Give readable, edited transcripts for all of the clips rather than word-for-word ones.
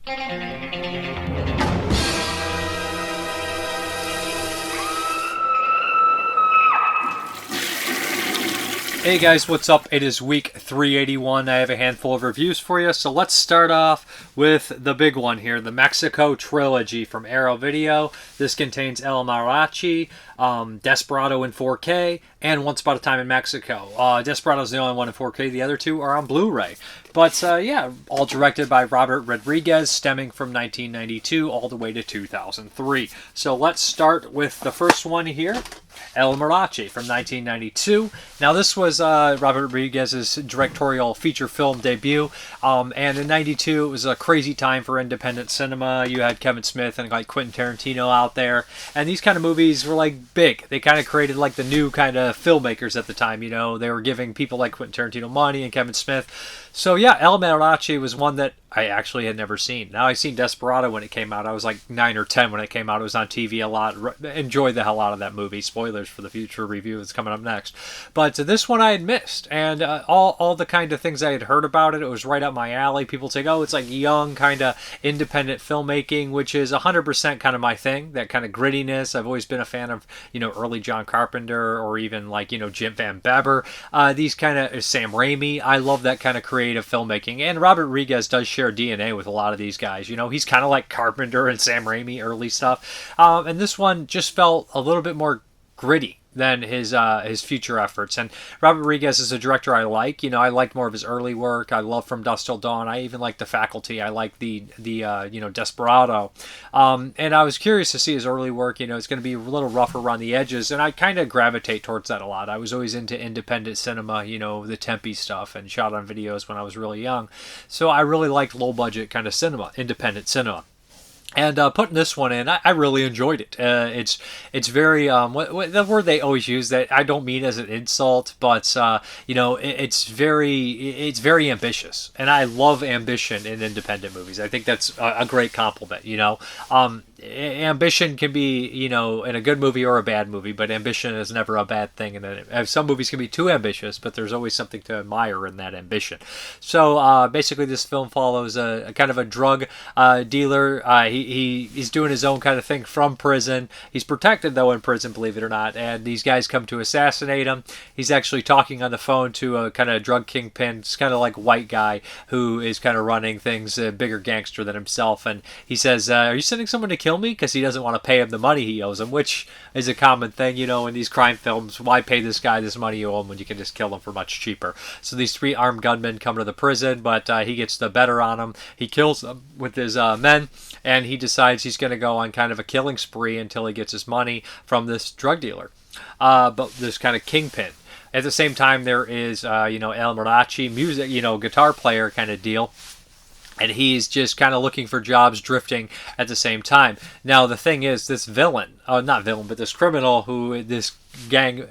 Hey guys, what's up? It is week 381. I have a handful of reviews for you, so let's start off with the big one here, the Mexico Trilogy from Arrow Video. This contains El Mariachi, Desperado in 4K, and Once Upon a Time in Mexico. Desperado's the only one in 4K, the other two are on Blu-ray. But yeah, all directed by Robert Rodriguez, stemming from 1992 all the way to 2003. So let's start with the first one here. El Mariachi from 1992. Now this was Robert Rodriguez's directorial feature film debut, and in 92 it was a crazy time for independent cinema. You had Kevin Smith and like Quentin Tarantino out there, and these kind of movies were like big. They kind of created like the new kind of filmmakers at the time, you know. They were giving people like Quentin Tarantino money and Kevin Smith. So yeah, El Mariachi was one that I actually had never seen. Now, I've seen Desperado when it came out. I was like 9 or 10 when it came out. It was on TV a lot. Enjoyed the hell out of that movie. Spoilers for the future review that's coming up next. But this one I had missed. And all the kind of things I had heard about it, it was right up my alley. People say, oh, it's like young kind of independent filmmaking, which is 100% kind of my thing. That kind of grittiness. I've always been a fan of, you know, early John Carpenter or even like, you know, Jim Van Beber. These kind of Sam Raimi. I love that kind of creative filmmaking. And Robert Rodriguez does share DNA with a lot of these guys. You know, he's kind of like Carpenter and Sam Raimi early stuff. And this one just felt a little bit more gritty than his future efforts. And Robert Rodriguez is a director I like. You know, I liked more of his early work. I love From Dusk Till Dawn. I even like The Faculty. I like the you know, Desperado. And I was curious to see his early work. You know, it's going to be a little rougher around the edges, and I kind of gravitate towards that a lot. I was always into independent cinema, you know, the Tempe stuff, and shot on videos when I was really young. So I really liked low budget kind of cinema, independent cinema. And putting this one in, I really enjoyed it. It's very the word they always use that I don't mean as an insult, but you know, it's very ambitious, and I love ambition in independent movies. I think that's a great compliment. You know, ambition can be, you know, in a good movie or a bad movie, but ambition is never a bad thing. And then some movies can be too ambitious, but there's always something to admire in that ambition. So basically, this film follows a kind of a drug dealer. He's doing his own kind of thing from prison. He's protected, though, in prison, believe it or not. And these guys come to assassinate him. He's actually talking on the phone to a kind of drug kingpin. It's kind of like white guy who is kind of running things, a bigger gangster than himself. And he says, are you sending someone to kill me? Because he doesn't want to pay him the money he owes him, which is a common thing, you know, in these crime films. Why pay this guy this money you owe him when you can just kill him for much cheaper? So these 3 armed gunmen come to the prison, but he gets the better on them. He kills them with his men, and he decides he's going to go on kind of a killing spree until he gets his money from this drug dealer, but this kind of kingpin. At the same time, there is, you know, El Mariachi, music, you know, guitar player kind of deal. And he's just kind of looking for jobs, drifting at the same time. Now, the thing is, this villain, not villain, but this criminal who this gang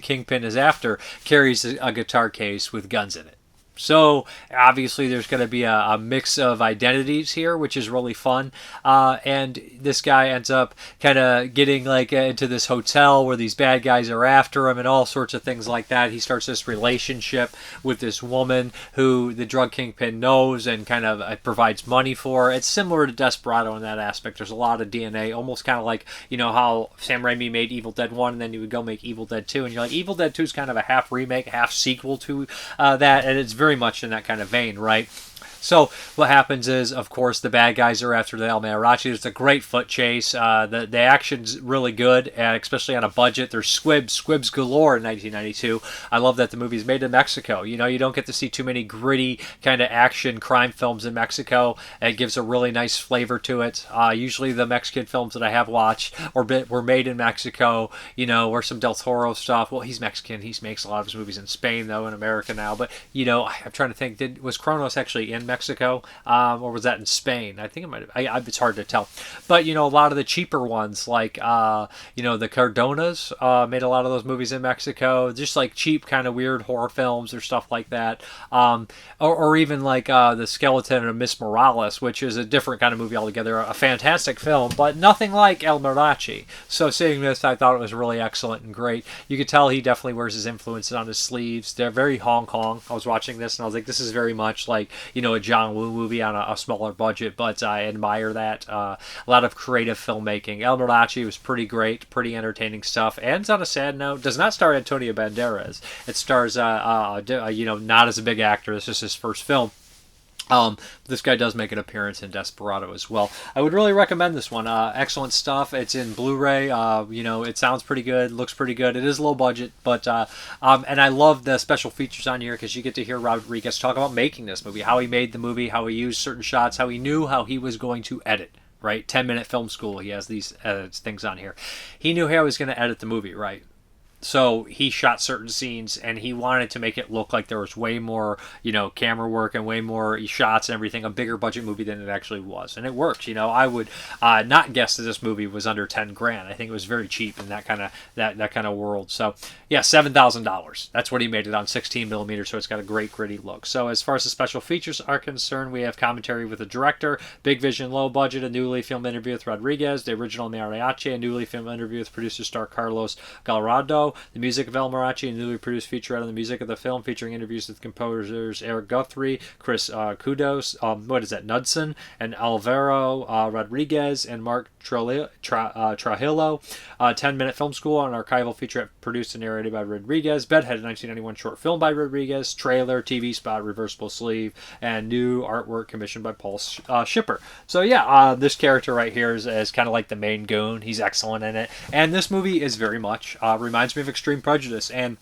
kingpin is after, carries a guitar case with guns in it. So, obviously, there's going to be a mix of identities here, which is really fun. And this guy ends up kind of getting like into this hotel where these bad guys are after him and all sorts of things like that. He starts this relationship with this woman who the drug kingpin knows and kind of provides money for. It's similar to Desperado in that aspect. There's a lot of DNA, almost kind of like, you know, how Sam Raimi made Evil Dead 1 and then he would go make Evil Dead 2. And you're like, Evil Dead 2 is kind of a half remake, half sequel to that. And it's very much in that kind of vein, right? So what happens is, of course, the bad guys are after the El Mariachi. It's a great foot chase. The action's really good, and especially on a budget. There's squibs galore in 1992. I love that the movie's made in Mexico. You know, you don't get to see too many gritty kind of action crime films in Mexico. It gives a really nice flavor to it. Usually the Mexican films that I have watched were made in Mexico, you know, or some Del Toro stuff. Well, he's Mexican. He makes a lot of his movies in Spain, though, in America now. But, you know, I'm trying to think, was Kronos actually in Mexico, or was that in Spain? I think it might have. It's hard to tell. But, you know, a lot of the cheaper ones, like, you know, the Cardonas made a lot of those movies in Mexico. Just like cheap kind of weird horror films or stuff like that. Or even like The Skeleton of Miss Morales, which is a different kind of movie altogether. A fantastic film, but nothing like El Mariachi. So seeing this, I thought it was really excellent and great. You could tell he definitely wears his influences on his sleeves. They're very Hong Kong. I was watching this and I was like, this is very much like, you know, a John Woo movie on a smaller budget, but I admire that. A lot of creative filmmaking. El Mariachi was pretty great, pretty entertaining stuff. Ends on a sad note. Does not star Antonio Banderas. It stars, not as a big actor. This is his first film. This guy does make an appearance in Desperado as well. I would really recommend this one. Excellent stuff. It's in Blu-ray. It sounds pretty good, looks pretty good. It is low budget, but and I love the special features on here because you get to hear Rodriguez talk about making this movie, how he made the movie, how he used certain shots, how he knew how he was going to edit. Right, 10-minute film school. He has these things on here. He knew how he was going to edit the movie. Right. So he shot certain scenes, and he wanted to make it look like there was way more, camera work and way more shots and everything, a bigger budget movie than it actually was, and it worked. I would not guess that this movie was under $10,000. I think it was very cheap in that kind of world. So yeah, $7,000. That's what he made it on 16 millimeters. So it's got a great gritty look. So as far as the special features are concerned, we have commentary with the director, big vision, low budget, a newly filmed interview with Rodriguez, the original Mariachi, a newly filmed interview with producer star Carlos Gallardo. The music of El Mariachi, a newly produced featurette on the music of the film, featuring interviews with composers Eric Guthrie, Chris Kudos, Knudsen, and Alvaro Rodriguez, and Mark Trujillo. 10-minute film school, an archival featurette produced and narrated by Rodriguez. Bedhead, a 1991 short film by Rodriguez. Trailer, TV spot, reversible sleeve, and new artwork commissioned by Paul Schipper. So yeah, this character right here is kind of like the main goon. He's excellent in it. And this movie is very much, reminds me of Extreme Prejudice. And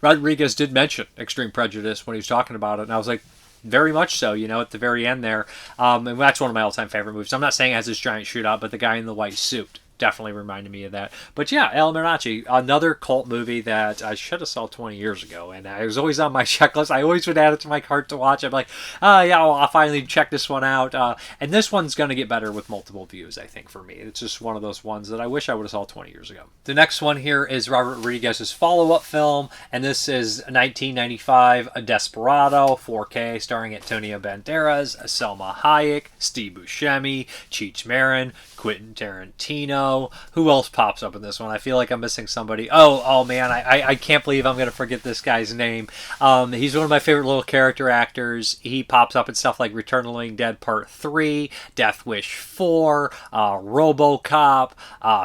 Rodriguez did mention Extreme Prejudice when he was talking about it. And I was like, very much so, at the very end there. And that's one of my all-time favorite movies. I'm not saying it has this giant shootout, but the guy in the white suit definitely reminded me of that. But yeah, El Mariachi, another cult movie that I should have saw 20 years ago, and it was always on my checklist. I always would add it to my cart to watch. I'm like, I'll finally check this one out. And this one's going to get better with multiple views, I think, for me. It's just one of those ones that I wish I would have saw 20 years ago. The next one here is Robert Rodriguez's follow-up film, and this is 1995, Desperado, 4K, starring Antonio Banderas, Selma Hayek, Steve Buscemi, Cheech Marin, Quentin Tarantino. Who else pops up in this one? I feel like I'm missing somebody. Oh man, I can't believe I'm going to forget this guy's name. He's one of my favorite little character actors. He pops up in stuff like Return of the Living Dead Part 3, Death Wish 4, RoboCop,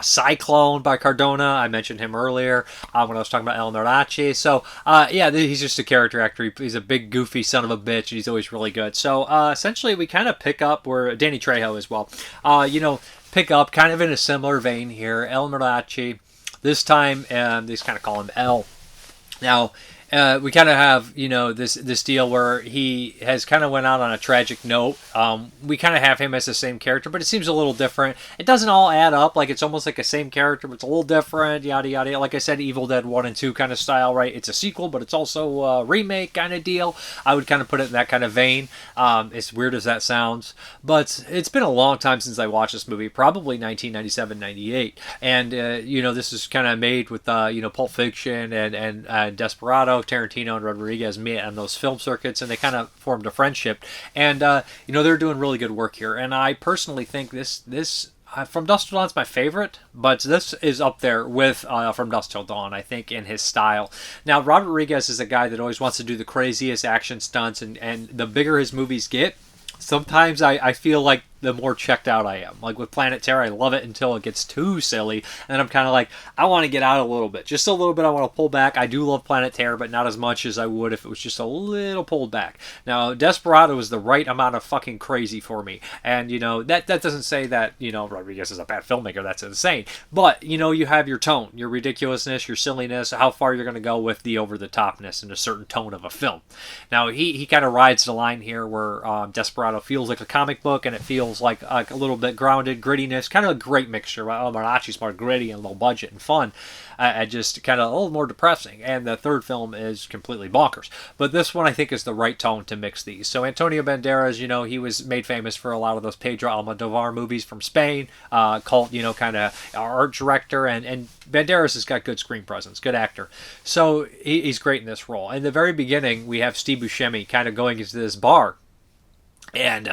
Cyclone by Cardona. I mentioned him earlier when I was talking about El Mariachi. So he's just a character actor. He's a big goofy son of a bitch, and he's always really good. So essentially we kind of pick up where Danny Trejo as well. Pick up kind of in a similar vein here. El Mariachi, this time they kind of call him El. Now we kind of have this deal where he has kind of went out on a tragic note. We kind of have him as the same character, but it seems a little different. It doesn't all add up. Like, it's almost like the same character, but it's a little different. Yada yada. Like I said, Evil Dead 1 and 2 kind of style, right? It's a sequel, but it's also a remake kind of deal. I would kind of put it in that kind of vein. As weird as that sounds, but it's been a long time since I watched this movie. Probably 1997, 98, and this is kind of made with Pulp Fiction and Desperado. Tarantino and Rodriguez met on those film circuits, and they kind of formed a friendship. And they're doing really good work here. And I personally think this From Dusk Till Dawn's my favorite, but this is up there with From Dusk Till Dawn, I think, in his style. Now, Robert Rodriguez is a guy that always wants to do the craziest action stunts, and the bigger his movies get, sometimes I feel like the more checked out I am. Like with Planet Terror, I love it until it gets too silly, and I'm kind of like, I want to get out a little bit. Just a little bit, I want to pull back. I do love Planet Terror, but not as much as I would if it was just a little pulled back. Now, Desperado is the right amount of fucking crazy for me, and that doesn't say that Rodriguez is a bad filmmaker. That's insane. But you have your tone, your ridiculousness, your silliness, how far you're going to go with the over-the-topness in a certain tone of a film. Now, he kind of rides the line here where Desperado feels like a comic book, and it feels like a little bit grounded, grittiness, kind of a great mixture. El Mariachi's more gritty and low budget and fun, and just kind of a little more depressing. And the third film is completely bonkers. But this one, I think, is the right tone to mix these. So Antonio Banderas, he was made famous for a lot of those Pedro Almodovar movies from Spain, cult, kind of art director, and Banderas has got good screen presence, good actor. So he's great in this role. In the very beginning, we have Steve Buscemi kind of going into this bar, and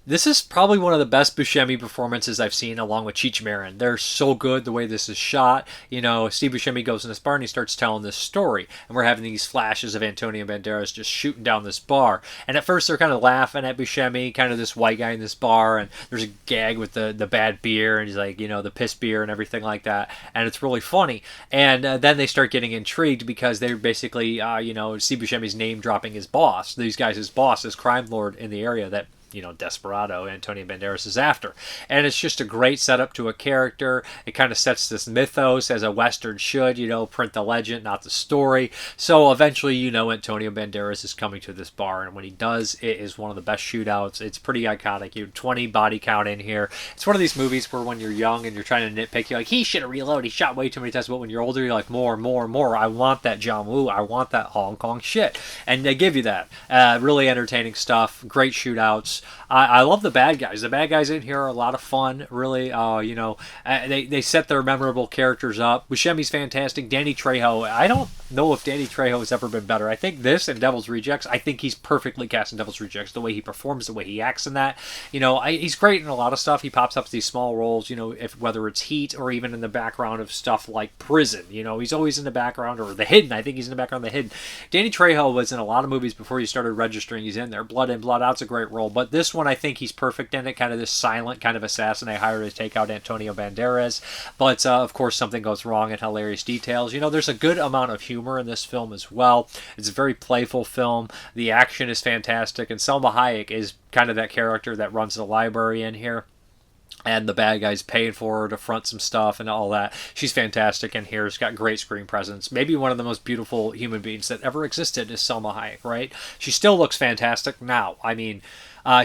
This is probably one of the best Buscemi performances I've seen, along with Cheech Marin. They're so good the way this is shot. You know, Steve Buscemi goes in this bar and he starts telling this story, and we're having these flashes of Antonio Banderas just shooting down this bar. And at first they're kind of laughing at Buscemi, kind of this white guy in this bar, and there's a gag with the bad beer, and he's like, you know, the piss beer and everything like that, and it's really funny. And then they start getting intrigued because they're basically, you know, Steve Buscemi's name dropping his boss. These guys, his boss, his crime lord in the area that, you know, Desperado, Antonio Banderas is after. And it's just a great setup to a character. It kind of sets this mythos as a Western should, you know, print the legend, not the story. So eventually, you know, Antonio Banderas is coming to this bar, and when he does, it is one of the best shootouts. It's pretty iconic. You have 20 body count in here. It's one of these movies where when you're young and you're trying to nitpick, you're like, he should have reloaded. He shot way too many times. But when you're older, you're like, more, more, more. I want that John Woo. I want that Hong Kong shit. And they give you that. Really entertaining stuff. Great shootouts. I love the bad guys. The bad guys in here are a lot of fun, really. You know, they set their memorable characters up. Buscemi's fantastic. Danny Trejo, I don't know if Danny Trejo has ever been better. I think this and Devil's Rejects, I think he's perfectly cast in Devil's Rejects. The way he performs, the way he acts in that. You know, he's great in a lot of stuff. He pops up these small roles, you know, whether it's Heat or even in the background of stuff like Prison. You know, he's always in the background, or The Hidden. I think he's in the background of The Hidden. Danny Trejo was in a lot of movies before he started registering. He's in there. Blood In, Blood Out's a great role. But this one, I think he's perfect in it. Kind of this silent kind of assassin they hired to take out Antonio Banderas. But, of course, something goes wrong in hilarious details. You know, there's a good amount of humor in this film as well. It's a very playful film. The action is fantastic. And Selma Hayek is kind of that character that runs the library in here. And the bad guy's paying for her to front some stuff and all that. She's fantastic in here. She's got great screen presence. Maybe one of the most beautiful human beings that ever existed is Selma Hayek, right? She still looks fantastic now. I mean,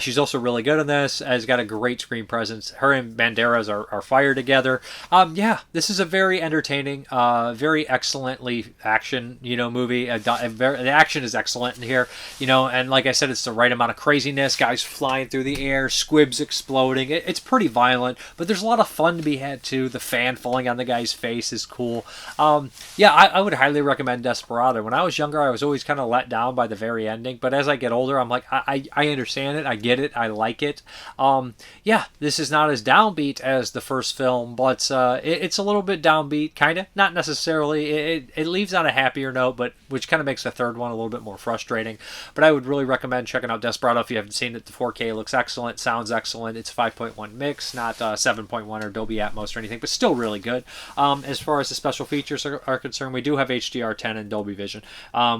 she's also really good in this. Has got a great screen presence. Her and Banderas are fired together. Yeah, this is a very entertaining, very excellently action, you know, movie. The action is excellent in here, you know, and like I said, it's the right amount of craziness. Guys flying through the air, squibs exploding. It's pretty violent, but there's a lot of fun to be had too. The fan falling on the guy's face is cool. Yeah, I would highly recommend Desperado. When I was younger, I was always kind of let down by the very ending, but as I get older, I'm like, I understand it. I get it. I like it. Yeah, this is not as downbeat as the first film, but it's a little bit downbeat, kind of. Not necessarily. It leaves on a happier note, but which kind of makes the third one a little bit more frustrating. But I would really recommend checking out Desperado if you haven't seen it. The 4K looks excellent, sounds excellent. It's 5.1 mix, not 7.1 or Dolby Atmos or anything, but still really good. As far as the special features are concerned, we do have HDR10 and Dolby Vision.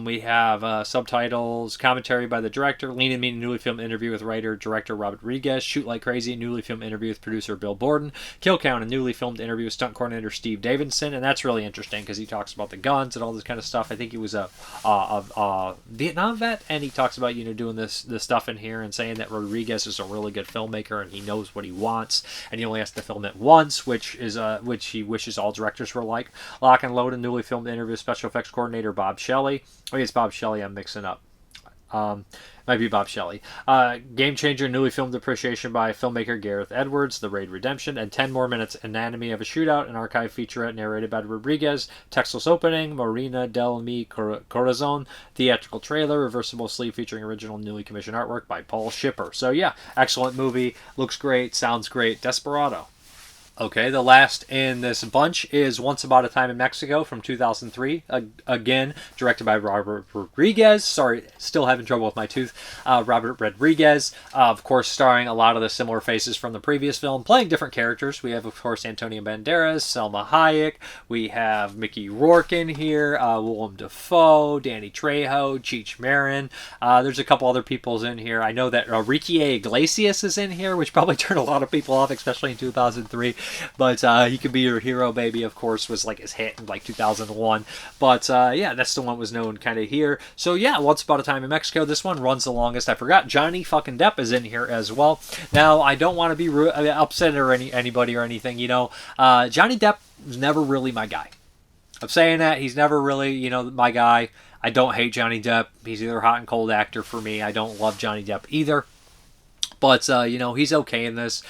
We have subtitles, commentary by the director, Lean and Mean newly filmed interview with writer-director Robert Rodriguez, Shoot Like Crazy, newly filmed interview with producer Bill Borden, Kill Count, a newly filmed interview with stunt coordinator Steve Davidson, and that's really interesting because he talks about the guns and all this kind of stuff. I think he was a Vietnam vet, and he talks about, you know, doing this stuff in here and saying that Rodriguez is a really good filmmaker and he knows what he wants, and he only has to film it once, which he wishes all directors were like. Lock and Load, a newly filmed interview with special effects coordinator Bob Shelley. Oh, it's Bob Shelley. I'm mixing up. Might be Bob Shelley. Game Changer, newly filmed appreciation by filmmaker Gareth Edwards, The Raid Redemption, and 10 More Minutes, Anatomy of a Shootout, an archive featurette narrated by Rodriguez, textless opening, Marina del Mi Corazon, theatrical trailer, reversible sleeve featuring original newly commissioned artwork by Paul Shipper. So yeah, excellent movie, looks great, sounds great. Desperado. Okay, the last in this bunch is Once Upon a Time in Mexico from 2003. Again, directed by Robert Rodriguez. Sorry, still having trouble with my tooth. Robert Rodriguez, of course, starring a lot of the similar faces from the previous film, playing different characters. We have, of course, Antonio Banderas, Selma Hayek. We have Mickey Rourke in here, Willem Dafoe, Danny Trejo, Cheech Marin. There's a couple other people's in here. I know that Ricky Iglesias is in here, which probably turned a lot of people off, especially in 2003. But He Could Be Your Hero, Baby, of course, was like his hit in like 2001. But yeah, that's the one that was known kind of here. So yeah, Once Upon a Time in Mexico. This one runs the longest. I forgot Johnny fucking Depp is in here as well. Now, I don't want to be upset or anybody or anything. You know, Johnny Depp was never really my guy. I'm saying that. He's never really, you know, my guy. I don't hate Johnny Depp. He's either hot and cold actor for me. I don't love Johnny Depp either. But, you know, he's okay in this.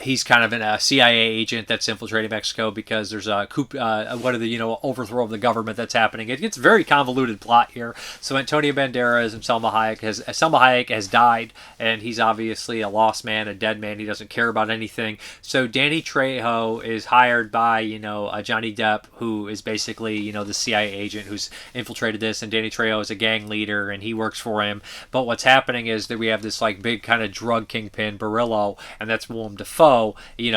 He's kind of a CIA agent that's infiltrating Mexico because there's a coup, overthrow of the government that's happening. It gets very convoluted plot here. So Antonio Banderas and Selma Hayek has died, and he's obviously a lost man, a dead man. He doesn't care about anything. So Danny Trejo is hired by Johnny Depp, who is basically the CIA agent who's infiltrated this, and Danny Trejo is a gang leader, and he works for him. But what's happening is that we have this like big kind of drug kingpin, Barillo, and that's Willem Dafoe, in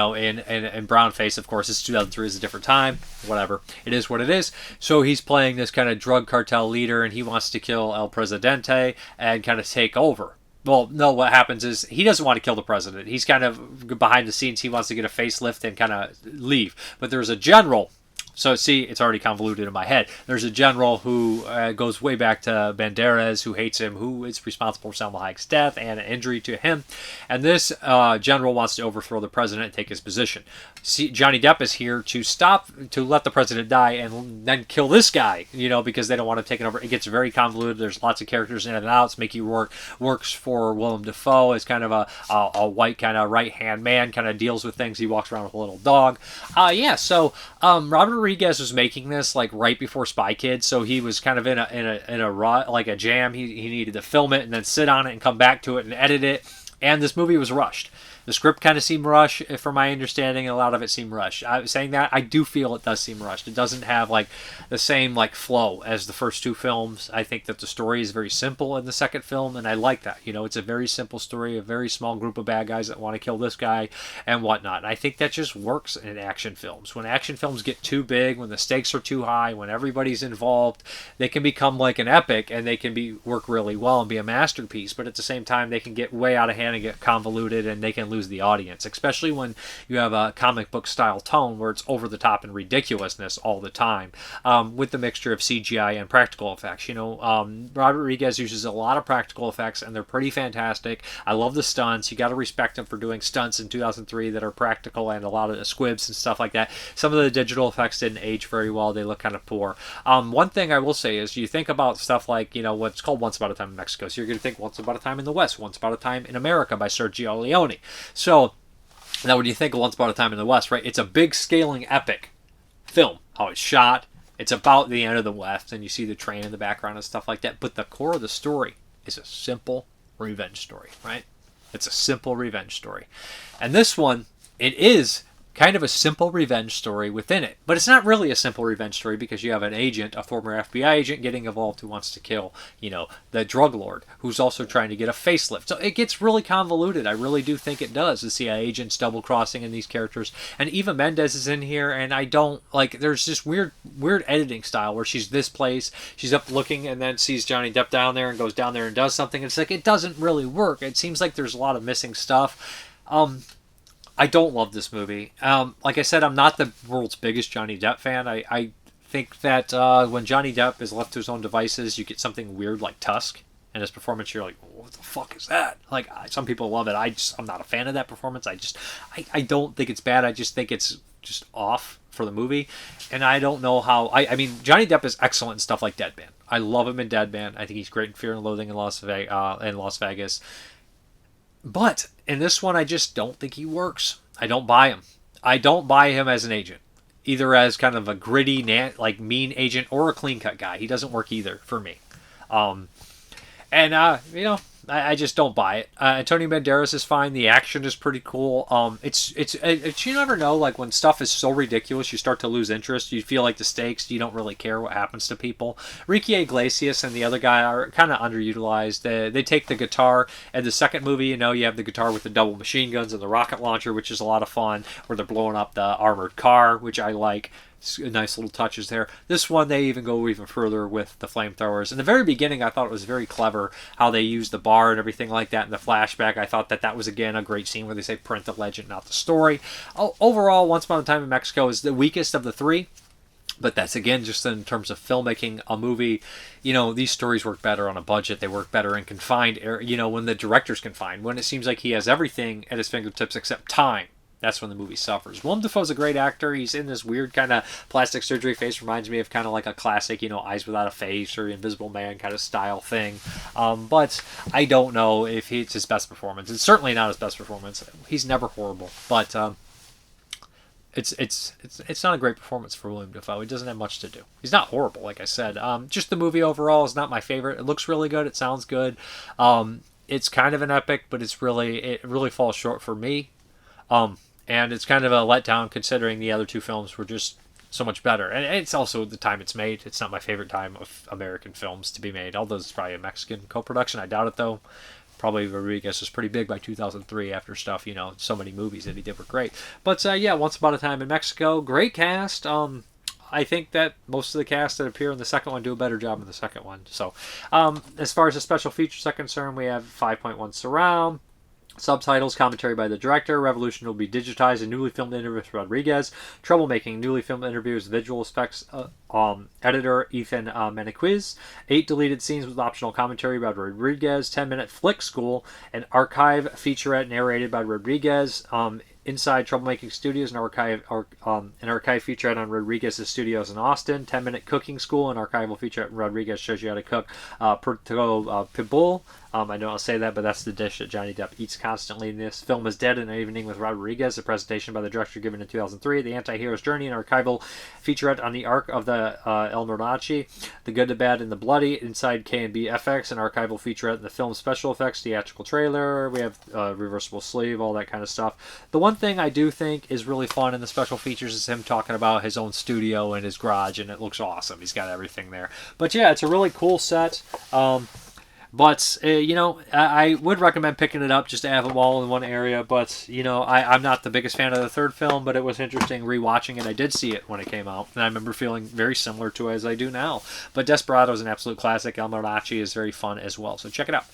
brownface. Of course, it's 2003, is a different time. Whatever, it is what it is. So he's playing this kind of drug cartel leader, and he wants to kill El Presidente and kind of take over. Well, no, what happens is he doesn't want to kill the president. He's kind of behind the scenes. He wants to get a facelift and kind of leave. But there's a general. So, see, it's already convoluted in my head. There's a general who goes way back to Banderas, who hates him, who is responsible for Salma Hayek's death and an injury to him. And this general wants to overthrow the president and take his position. See, Johnny Depp is here to let the president die and then kill this guy, because they don't want to take it over. It gets very convoluted. There's lots of characters in and out. Mickey Rourke works for Willem Dafoe as kind of a white kind of right-hand man, kind of deals with things. He walks around with a little dog. So Robert Rodriguez was making this like right before Spy Kids, so he was kind of in a jam. He needed to film it and then sit on it and come back to it and edit it. And this movie was rushed. The script kind of seemed rushed, from my understanding, and a lot of it seemed rushed. Saying that, I do feel it does seem rushed. It doesn't have like the same like flow as the first two films. I think that the story is very simple in the second film, and I like that. It's a very simple story, a very small group of bad guys that want to kill this guy and whatnot. And I think that just works in action films. When action films get too big, when the stakes are too high, when everybody's involved, they can become like an epic, and they can work really well and be a masterpiece. But at the same time, they can get way out of hand and get convoluted, and they can lose the audience, especially when you have a comic book style tone where it's over the top and ridiculousness all the time, with the mixture of CGI and practical effects. Robert Rodriguez uses a lot of practical effects, and they're pretty fantastic. I love the stunts. You got to respect him for doing stunts in 2003 that are practical, and a lot of the squibs and stuff like that. Some of the digital effects didn't age very well. They look kind of poor. One thing I will say is you think about stuff like what's called Once Upon a Time in Mexico, so you're going to think Once Upon a Time in the West, Once Upon a Time in America by Sergio Leone. So now when you think of Once Upon a Time in the West, right, it's a big scaling epic film. How it's shot, it's about the end of the West, and you see the train in the background and stuff like that. But the core of the story is a simple revenge story, right? It's a simple revenge story. And this one, it is kind of a simple revenge story within it. But it's not really a simple revenge story because you have an agent, a former FBI agent, getting involved who wants to kill, the drug lord, who's also trying to get a facelift. So it gets really convoluted. I really do think it does. The CIA agents double-crossing in these characters. And Eva Mendes is in here, and I don't, there's this weird editing style where she's this place, she's up looking, and then sees Johnny Depp down there and goes down there and does something. It's like, it doesn't really work. It seems like there's a lot of missing stuff. I don't love this movie. Like I said, I'm not the world's biggest Johnny Depp fan. I think that when Johnny Depp is left to his own devices, you get something weird like Tusk. And his performance, you're like, what the fuck is that? Like, some people love it. I'm not a fan of that performance. I don't think it's bad. I just think it's just off for the movie. And I don't know how... I mean, Johnny Depp is excellent in stuff like Deadman. I love him in Deadman. I think he's great in Fear and Loathing in Las Vegas. But in this one, I just don't think he works. I don't buy him. I don't buy him as an agent. Either as kind of a gritty, mean agent or a clean-cut guy. He doesn't work either for me. I just don't buy it. Antonio Banderas is fine. The action is pretty cool. It's you never know, like when stuff is so ridiculous, you start to lose interest. You feel like the stakes, you don't really care what happens to people. Ricky Iglesias and the other guy are kind of underutilized. They take the guitar. And the second movie, you have the guitar with the double machine guns and the rocket launcher, which is a lot of fun, where they're blowing up the armored car, which I like. Nice little touches there. This one, they even go even further with the flamethrowers. In the very beginning, I thought it was very clever how they used the bar and everything like that in the flashback. I thought that was, again, a great scene where they say print the legend, not the story. Overall, Once Upon a Time in Mexico is the weakest of the three. But that's, again, just in terms of filmmaking a movie. These stories work better on a budget. They work better in confined area, when the director's confined. When it seems like he has everything at his fingertips except time. that's when the movie suffers. Willem Dafoe's a great actor. He's in this weird kind of plastic surgery face. Reminds me of kind of like a classic, Eyes Without a Face or Invisible Man kind of style thing. But I don't know if it's his best performance. It's certainly not his best performance. He's never horrible, but it's not a great performance for Willem Dafoe. He doesn't have much to do. He's not horrible, like I said. Just the movie overall is not my favorite. It looks really good. It sounds good. It's kind of an epic, but it really falls short for me. And it's kind of a letdown considering the other two films were just so much better. And it's also the time it's made. It's not my favorite time of American films to be made, although it's probably a Mexican co-production. I doubt it, though. Probably Rodriguez was pretty big by 2003 after stuff, so many movies that he did were great. But yeah, Once Upon a Time in Mexico, great cast. I think that most of the cast that appear in the second one do a better job in the second one. So as far as the special features are concerned, we have 5.1 surround. Subtitles, commentary by the director. Revolution will be digitized. A newly filmed interview with Rodriguez. Troublemaking, newly filmed interviews. Visual effects editor Ethan Maniquiz. 8 deleted scenes with optional commentary by Rodriguez. 10-minute flick school. An archive featurette narrated by Rodriguez. Inside Troublemaking Studios, an archive featurette on Rodriguez's studios in Austin. 10-minute cooking school, an archival featurette Rodriguez shows you how to cook Puerto Pibul. I know I'll say that, but that's the dish that Johnny Depp eats constantly in this. Film is Dead in an Evening with Rodriguez, a presentation by the director given in 2003. The Anti-Hero's Journey, an archival featurette on the arc of the El Mariachi. The Good, the Bad, and the Bloody. Inside K&B FX, an archival featurette in the film special effects, theatrical trailer. We have reversible sleeve, all that kind of stuff. The one thing I do think is really fun in the special features is him talking about his own studio and his garage, and it looks awesome. He's got everything there. But yeah, it's a really cool set. But, I would recommend picking it up just to have them all in one area. But, I'm not the biggest fan of the third film, but it was interesting rewatching it. I did see it when it came out, and I remember feeling very similar to it as I do now. But Desperado is an absolute classic. El Mariachi is very fun as well, so check it out.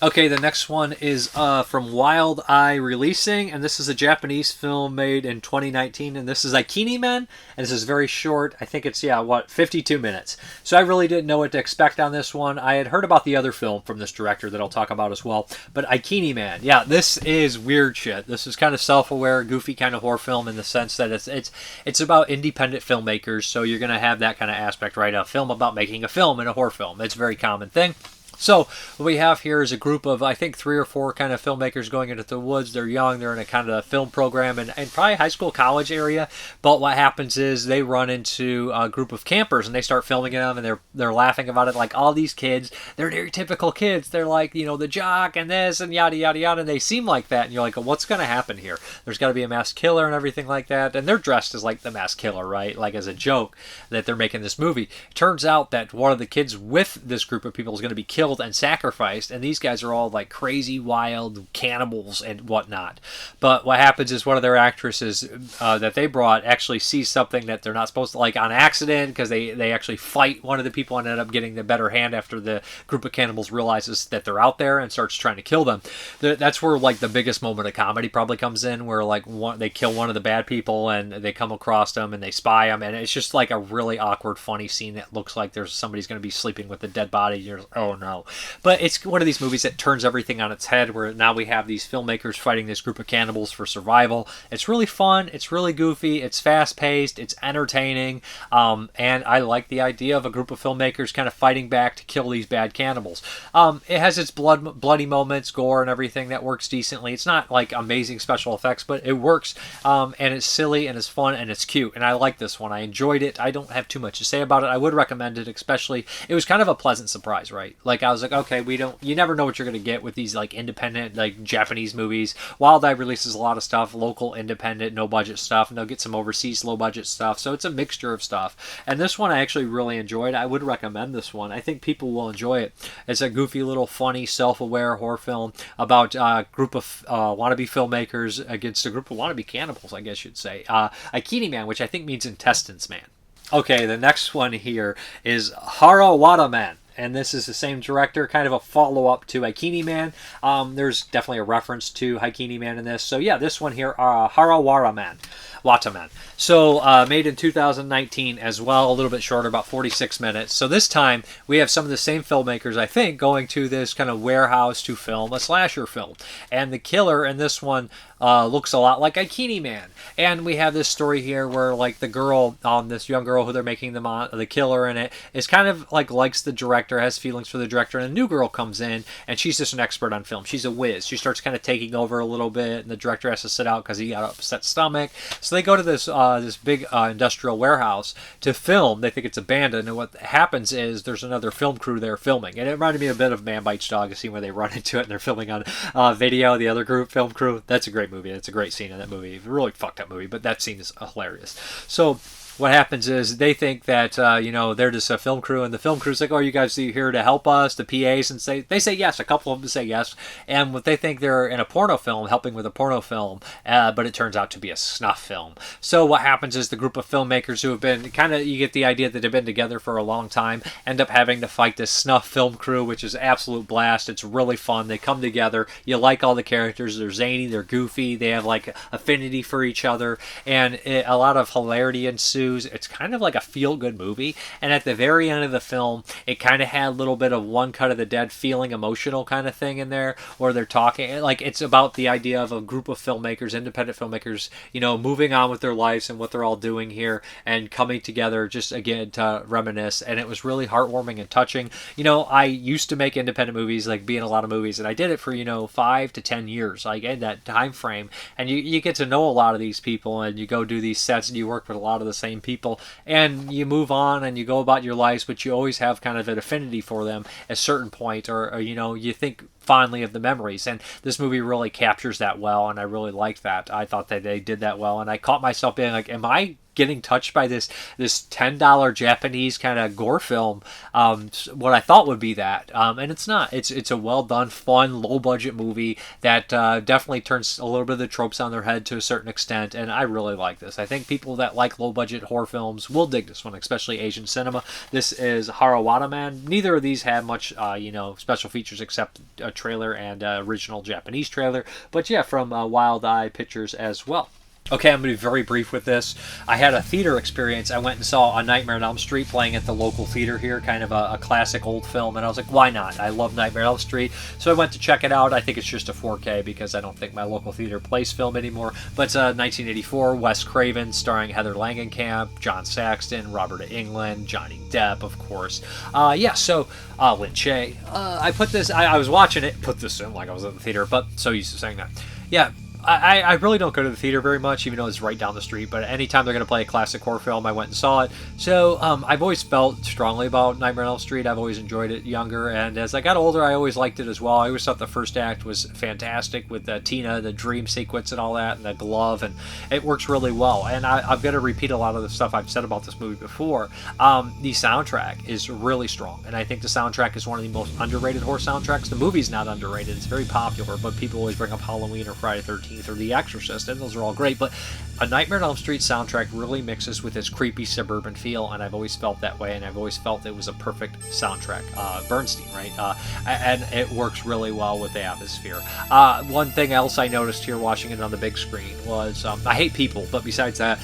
Okay, the next one is from Wild Eye Releasing, and this is a Japanese film made in 2019, and this is Ikenie Man, and this is very short. I think it's, 52 minutes. So I really didn't know what to expect on this one. I had heard about the other film from this director that I'll talk about as well, but Ikenie Man, yeah, this is weird shit. This is kind of self-aware, goofy kind of horror film in the sense that it's about independent filmmakers, so you're going to have that kind of aspect, right? A film about making a film in a horror film. It's a very common thing. So what we have here is a group of, I think, 3 or 4 kind of filmmakers going into the woods. They're young. They're in a kind of film program and probably high school, college area. But what happens is they run into a group of campers and they start filming them, and they're laughing about it like all these kids. They're very typical kids. They're like, the jock and this and yada, yada, yada. And they seem like that. And you're like, well, what's going to happen here? There's got to be a masked killer and everything like that. And they're dressed as like the masked killer, right? Like as a joke that they're making this movie. It turns out that one of the kids with this group of people is going to be killed and sacrificed, and these guys are all like crazy wild cannibals and whatnot. But what happens is one of their actresses that they brought actually sees something that they're not supposed to, like on accident, because they actually fight one of the people and end up getting the better hand after the group of cannibals realizes that they're out there and starts trying to kill them. That's where like the biggest moment of comedy probably comes in, where like they kill one of the bad people and they come across them and they spy them, and it's just like a really awkward funny scene that looks like somebody's going to be sleeping with a dead body. You're like, oh no. But it's one of these movies that turns everything on its head, where now we have these filmmakers fighting this group of cannibals for survival. It's really fun. It's really goofy. It's fast-paced. It's entertaining. And I like the idea of a group of filmmakers kind of fighting back to kill these bad cannibals. It has its bloody moments, gore, and everything that works decently. It's not like amazing special effects, but it works. And it's silly, and it's fun, and it's cute. And I like this one. I enjoyed it. I don't have too much to say about it. I would recommend it, especially. It was kind of a pleasant surprise, right? Like, I was like, okay, you never know what you're going to get with these like independent like Japanese movies. Wild Eye releases a lot of stuff, local, independent, no budget stuff, and they'll get some overseas low budget stuff, so it's a mixture of stuff. And this one I actually really enjoyed. I would recommend this one. I think people will enjoy it. It's a goofy little funny self-aware horror film about a group of wannabe filmmakers against a group of wannabe cannibals, I guess you'd say. Ikenie Man, which I think means intestines man. Okay, the next one here is Harawata Man. And this is the same director, kind of a follow-up to Ikenie Man. There's definitely a reference to Ikenie Man in this. So yeah, this one here, Harawata Man. Harawata Man. So made in 2019 as well, a little bit shorter, about 46 minutes. So this time we have some of the same filmmakers, I think, going to this kind of warehouse to film a slasher film. And the killer in this one looks a lot like Ikenie Man. And we have this story here where, like, the girl, this young girl who they're making the killer in it, is kind of like likes the director, has feelings for the director, and a new girl comes in, and she's just an expert on film. She's a whiz. She starts kind of taking over a little bit, and the director has to sit out because he got an upset stomach. So they go to this big industrial warehouse to film. They think it's abandoned, and what happens is there's another film crew there filming. And it reminded me a bit of Man Bites Dog, a scene where they run into it and they're filming on video, the other film crew. That's a great movie. It's a great scene in that movie. Really fucked up movie, but that scene is hilarious. So what happens is they think that they're just a film crew, and the film crew's like, "Oh, you guys are here to help us?" The PAs and they say yes. A couple of them say yes, and what they think they're in a porno film, helping with a porno film, but it turns out to be a snuff film. So what happens is the group of filmmakers who have been you get the idea that they've been together for a long time, end up having to fight this snuff film crew, which is absolute blast. It's really fun. They come together. You like all the characters. They're zany. They're goofy. They have like affinity for each other, and a lot of hilarity ensues. It's kind of like a feel-good movie, and at the very end of the film, it kind of had a little bit of One Cut of the Dead feeling, emotional kind of thing in there, where they're talking, like, it's about the idea of a group of filmmakers, independent filmmakers, moving on with their lives and what they're all doing here, and coming together just, again, to reminisce, and it was really heartwarming and touching. I used to make independent movies, like, be in a lot of movies, and I did it for, 5 to 10 years, like, in that time frame, and you get to know a lot of these people, and you go do these sets, and you work with a lot of the same people, and you move on and you go about your lives, but you always have kind of an affinity for them at a certain point, or you think fondly of the memories, and this movie really captures that well, and I really liked that. I thought that they did that well, and I caught myself being like, am I getting touched by this $10 Japanese kind of gore film, what I thought would be that, and it's not. It's a well done, fun, low budget movie that definitely turns a little bit of the tropes on their head to a certain extent, and I really like this. I think people that like low budget horror films will dig this one, especially Asian cinema. This is Harawata Man. Neither of these have much special features except a trailer and original Japanese trailer, but yeah, from Wild Eye Pictures as well. Okay, I'm going to be very brief with this. I had a theater experience. I went and saw A Nightmare on Elm Street playing at the local theater here, kind of a classic old film, and I was like, why not? I love Nightmare on Elm Street, so I went to check it out. I think it's just a 4K because I don't think my local theater plays film anymore, but it's 1984, Wes Craven, starring Heather Langenkamp, John Saxton, Robert Englund, Johnny Depp, of course. Lin Shaye. I put this, I was watching it, put this in like I was at the theater, but so used to saying that. Yeah. I really don't go to the theater very much, even though it's right down the street, but anytime they're going to play a classic horror film, I went and saw it. So I've always felt strongly about Nightmare on Elm Street. I've always enjoyed it younger, and as I got older, I always liked it as well. I always thought the first act was fantastic with Tina, the dream sequence and all that, and the glove, and it works really well. And I've got to repeat a lot of the stuff I've said about this movie before. The soundtrack is really strong, and I think the soundtrack is one of the most underrated horror soundtracks. The movie's not underrated. It's very popular, but people always bring up Halloween or Friday the 13th or The Exorcist, and those are all great, but A Nightmare on Elm Street soundtrack really mixes with its creepy suburban feel, and I've always felt that way, and I've always felt it was a perfect soundtrack. Bernstein, right? And it works really well with the atmosphere. One thing else I noticed here watching it on the big screen was, I hate people, but besides that,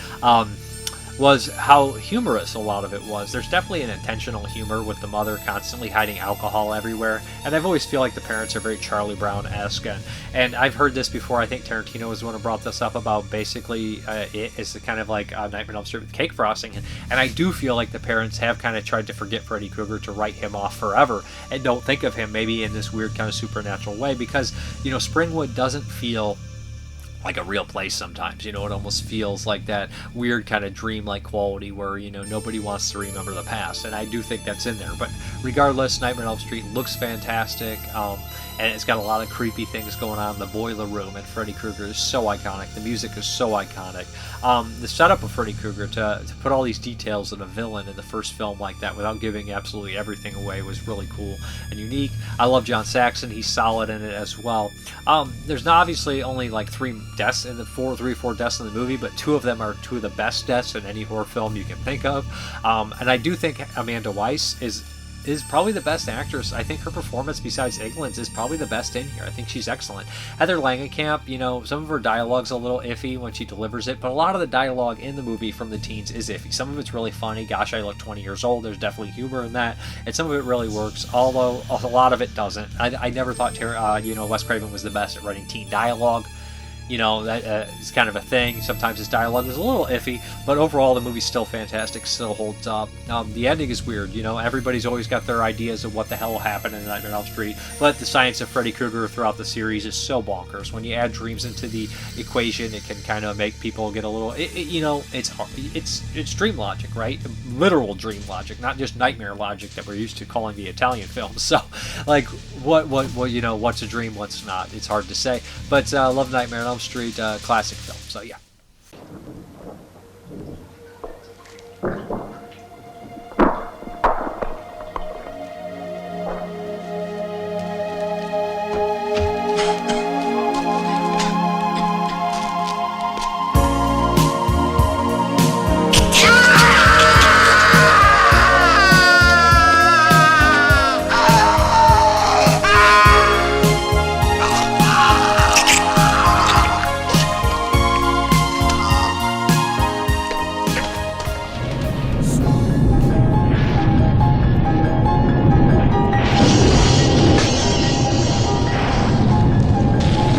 was how humorous a lot of it was. There's definitely an intentional humor with the mother constantly hiding alcohol everywhere, and I've always feel like the parents are very Charlie Brown-esque, and I've heard this before. I think Tarantino was the one who brought this up about basically it is kind of like Nightmare on Elm Street with cake frosting, and I do feel like the parents have kind of tried to forget Freddy Krueger, to write him off forever, and don't think of him maybe in this weird kind of supernatural way, because Springwood doesn't feel like a real place sometimes. It almost feels like that weird kind of dream-like quality where, nobody wants to remember the past, and I do think that's in there. But regardless, Nightmare on Elm Street looks fantastic, and it's got a lot of creepy things going on. The boiler room and Freddy Krueger is so iconic. The music is so iconic. The setup of Freddy Krueger to put all these details in a villain in the first film like that without giving absolutely everything away was really cool and unique. I love John Saxon. He's solid in it as well. There's not obviously only like 3 deaths in the 4 deaths in the movie, but 2 of them are 2 of the best deaths in any horror film you can think of. And I do think Amanda Weiss is is probably the best actress. I think her performance, besides England's, is probably the best in here. I think she's excellent. Heather Langenkamp, you know, some of her dialogue's a little iffy when she delivers it, but a lot of the dialogue in the movie from the teens is iffy. Some of it's really funny. Gosh, I look 20 years old. There's definitely humor in that, and some of it really works, although a lot of it doesn't. I never thought, you know, Wes Craven was the best at writing teen dialogue. You know, that is kind of a thing. Sometimes his dialogue is a little iffy, but overall the movie's still fantastic, still holds up. The ending is weird, you know, everybody's always got their ideas of what the hell will happen in Nightmare on Elm Street, but the science of Freddy Krueger throughout the series is so bonkers. When you add dreams into the equation, it can kind of make people get a little, you know, it's dream logic, right? Literal dream logic, not just nightmare logic that we're used to calling the Italian films. So, like, what, you know, what's a dream, what's not? It's hard to say, but love Nightmare on Elm Street, classic film. So yeah.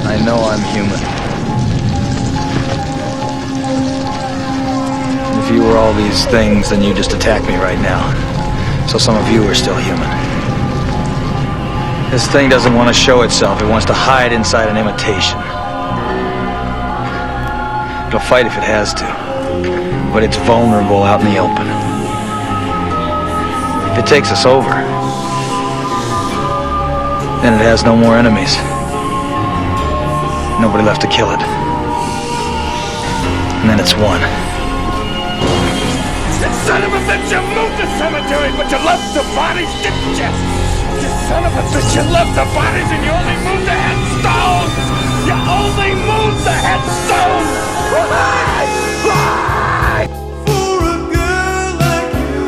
I know I'm human. And if you were all these things, then you just attack me right now. So some of you are still human. This thing doesn't want to show itself. It wants to hide inside an imitation. It'll fight if it has to. But it's vulnerable out in the open. If it takes us over, then it has no more enemies. Nobody left to kill it. And then it's won. You son of a bitch, you moved the cemetery, but you left the bodies, didn't you? You son of a bitch, you left the bodies and you only moved the headstones! You only moved the headstones! Why? Why? For a girl like you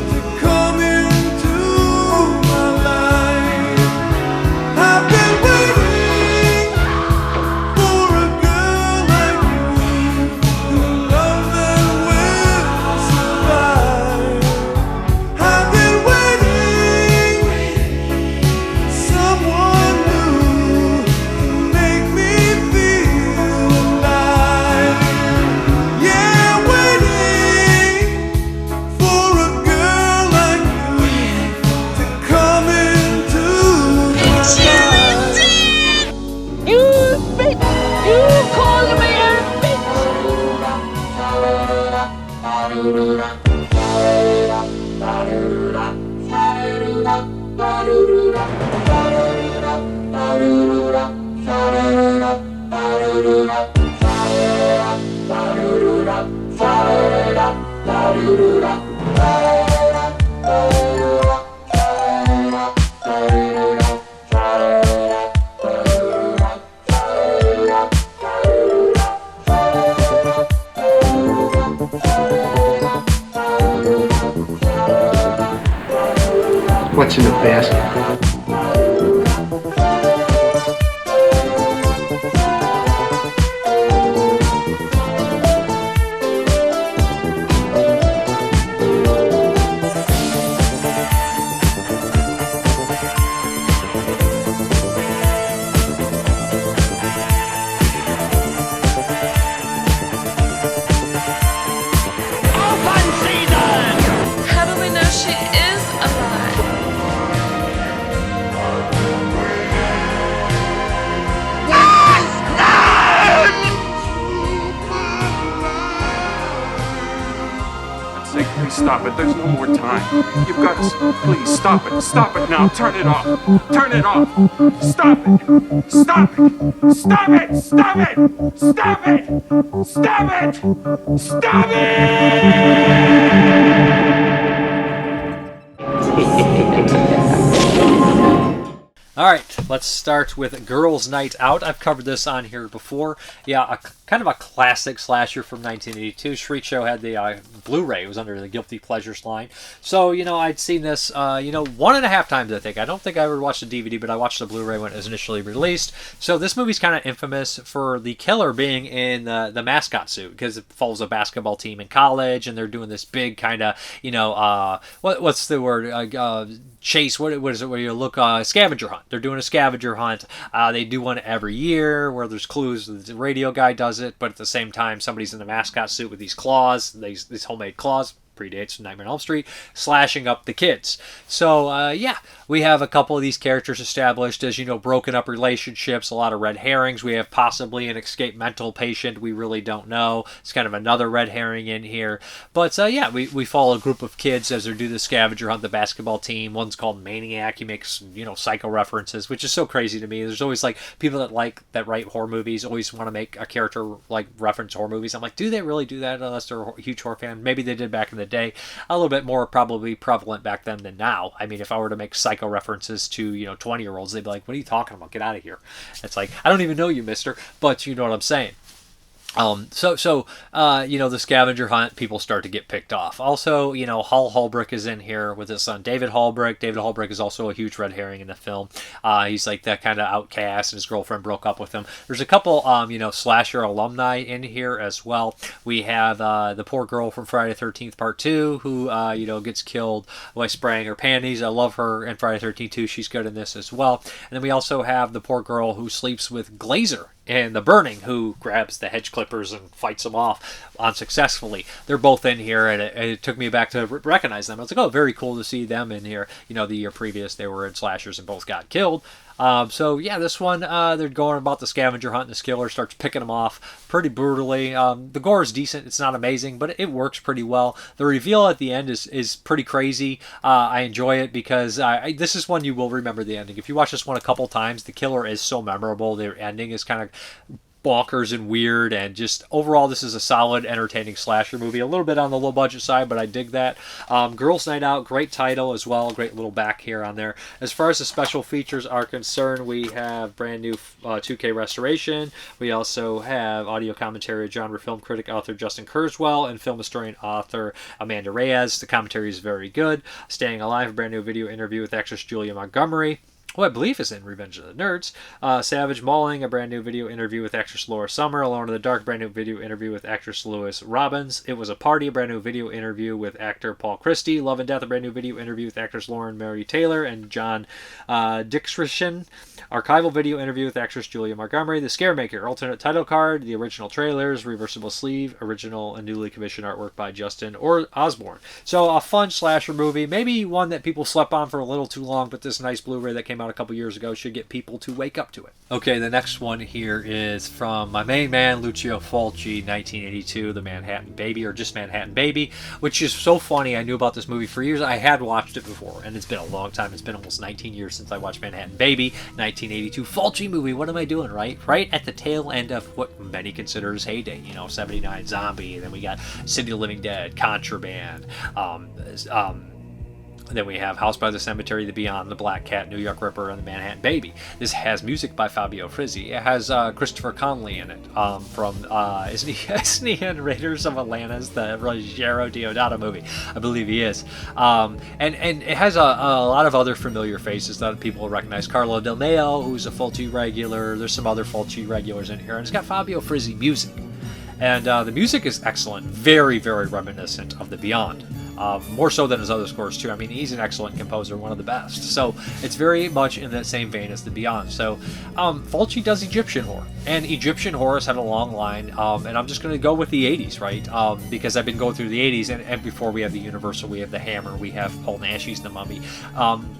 to come into my life, I've been waiting for a girl like you, the love that will survive. I've been waiting, someone new to make me feel alive. Yeah, waiting for a girl like you to come into my life. You bitch! You call me a bitch! What's in the basket? Open season! How do we know she is alive? Say, please stop it. There's no more time. You've got to. Please stop it. Stop it now. Turn it off. Turn it off. Stop it. Stop it. Stop it. Stop it. Stop it. Stop it. Stop it. All right, let's start with Girls' Night Out. I've covered this on here before. Yeah, kind of a classic slasher from 1982. Shriek Show had the Blu-ray. It was under the Guilty Pleasures line. So, I'd seen this, 1.5 times, I think. I don't think I ever watched the DVD, but I watched the Blu-ray when it was initially released. So this movie's kind of infamous for the killer being in the mascot suit, because it follows a basketball team in college, and they're doing this big kind of, what's the word? Chase, what is it where you look, scavenger hunt. They're doing a scavenger hunt. They do one every year where there's clues. The radio guy does it, but at the same time somebody's in a mascot suit with these claws, these homemade claws, predates Nightmare on Elm Street, slashing up the kids. So, we have a couple of these characters established as, broken up relationships, a lot of red herrings. We have possibly an escaped mental patient. We really don't know. It's kind of another red herring in here. But, we follow a group of kids as they do the scavenger hunt, the basketball team. One's called Maniac. He makes, psycho references, which is so crazy to me. There's always, people that write horror movies always want to make a character, reference horror movies. I'm like, do they really do that unless they're a huge horror fan? Maybe they did back in the day. A little bit more probably prevalent back then than now. I mean, if I were to make psycho references to 20-year-olds, they'd be like, what are you talking about? Get out of here. It's like, I don't even know you, mister, but you know what I'm saying. The scavenger hunt, people start to get picked off. Also, Hal Holbrook is in here with his son, David Holbrook. David Holbrook is also a huge red herring in the film. He's like that kind of outcast, and his girlfriend broke up with him. There's a couple, slasher alumni in here as well. We have, the poor girl from Friday the 13th Part 2, who, gets killed by spraying her panties. I love her in Friday the 13th 2. She's good in this as well. And then we also have the poor girl who sleeps with Glazer in The Burning, who grabs the hedge clippers and fights them off unsuccessfully. They're both in here, and it took me back to recognize them. I was like, oh, very cool to see them in here. The year previous, they were in slashers and both got killed. This one, they're going about the scavenger hunt, and the killer starts picking them off pretty brutally. The gore is decent. It's not amazing, but it works pretty well. The reveal at the end is pretty crazy. I enjoy it because this is one you will remember the ending. If you watch this one a couple times, the killer is so memorable. The ending is kind of bonkers and weird, and just overall this is a solid, entertaining slasher movie. A little bit on the low budget side, but I dig that. Girls' Night Out, great title as well, great little back here on there. As far as the special features are concerned, we have brand new 2K restoration. We also have audio commentary of genre film critic author Justin Kurzweil and film historian author Amanda Reyes. The commentary is very good. Staying Alive, a brand new video interview with actress Julia Montgomery, who I believe is in Revenge of the Nerds. Savage Mauling, a brand new video interview with actress Laura Summer. Alone in the Dark, brand new video interview with actress Lewis Robbins. It Was a Party, a brand new video interview with actor Paul Christie. Love and Death, a brand new video interview with actress Lauren Mary Taylor and John Dixrishin. Archival video interview with actress Julia Montgomery. The Scaremaker, alternate title card, the original trailers, reversible sleeve, original and newly commissioned artwork by Justin Osborne. So a fun slasher movie, maybe one that people slept on for a little too long, but this nice Blu-ray that came out a couple years ago should get people to wake up to it. Okay, the next one here is from my main man, Lucio Fulci, 1982, The Manhattan Baby, or just Manhattan Baby, which is so funny. I knew about this movie for years. I had watched it before, and it's been a long time. It's been almost 19 years since I watched Manhattan Baby, 1982 Fulci movie. What am I doing, right? Right at the tail end of what many consider his heyday, 79 Zombie, and then we got City of the Living Dead, Contraband, then we have House by the Cemetery, The Beyond, The Black Cat, New York Ripper, and The Manhattan Baby. This has music by Fabio Frizzi. It has Christopher Connelly in it isn't he in Raiders of Atlantis, the Ruggiero Deodato movie? I believe he is. And it has a lot of other familiar faces that people will recognize. Carlo Del Mayo, who's a Fulci regular. There's some other Fulci regulars in here. And it's got Fabio Frizzi music. And the music is excellent. Very, very reminiscent of The Beyond. More so than his other scores too. I mean, he's an excellent composer, one of the best. So it's very much in that same vein as The Beyond. So Fulci does Egyptian horror, and Egyptian horror has had a long line. And I'm just going to go with the 80s, right? Because I've been going through the 80s, and before we have the Universal, we have The Hammer, we have Paul Naschy's The Mummy.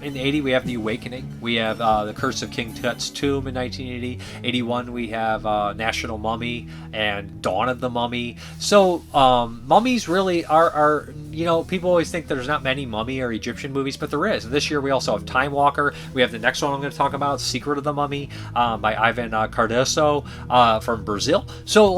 In the 80s, we have The Awakening, we have The Curse of King Tut's Tomb in 1980. 81, we have National Mummy and Dawn of the Mummy. So mummies really are people always think there's not many mummy or Egyptian movies, but there is. And this year we also have Time Walker. We have the next one I'm going to talk about, Secret of the Mummy, by Ivan Cardoso from Brazil. So,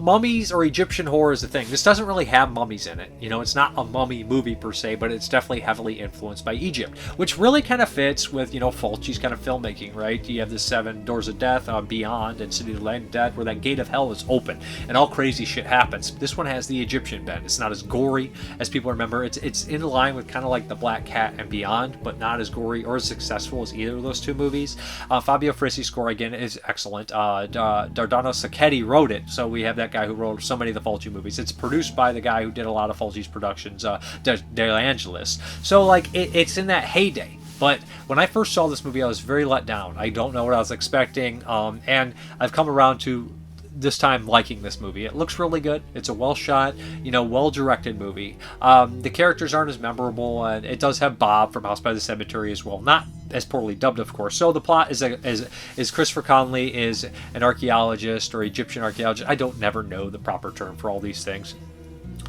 mummies or Egyptian horror is a thing. This doesn't really have mummies in it. It's not a mummy movie per se, but it's definitely heavily influenced by Egypt, which really kind of fits with, Fulci's kind of filmmaking, right? You have the Seven Doors of Death, Beyond, and City of the Land Dead, where that gate of hell is open and all crazy shit happens. This one has the Egyptian bend. It's not as gory as people remember. It's in line with kind of like The Black Cat and Beyond, but not as gory or as successful as either of those two movies. Fabio Frissi's score, again, is excellent. Dardano Sacchetti wrote it, so we have that guy who wrote so many of the Fulci movies. It's produced by the guy who did a lot of Fulci's productions, De Angelis. So, it's in that heyday. But when I first saw this movie, I was very let down. I don't know what I was expecting, and I've come around to this time liking this movie. It looks really good. It's a well shot, well directed movie. The characters aren't as memorable, and it does have Bob from House by the Cemetery as well. Not as poorly dubbed, of course. So the plot is Christopher Connolly is an archaeologist or Egyptian archaeologist. I don't never know the proper term for all these things.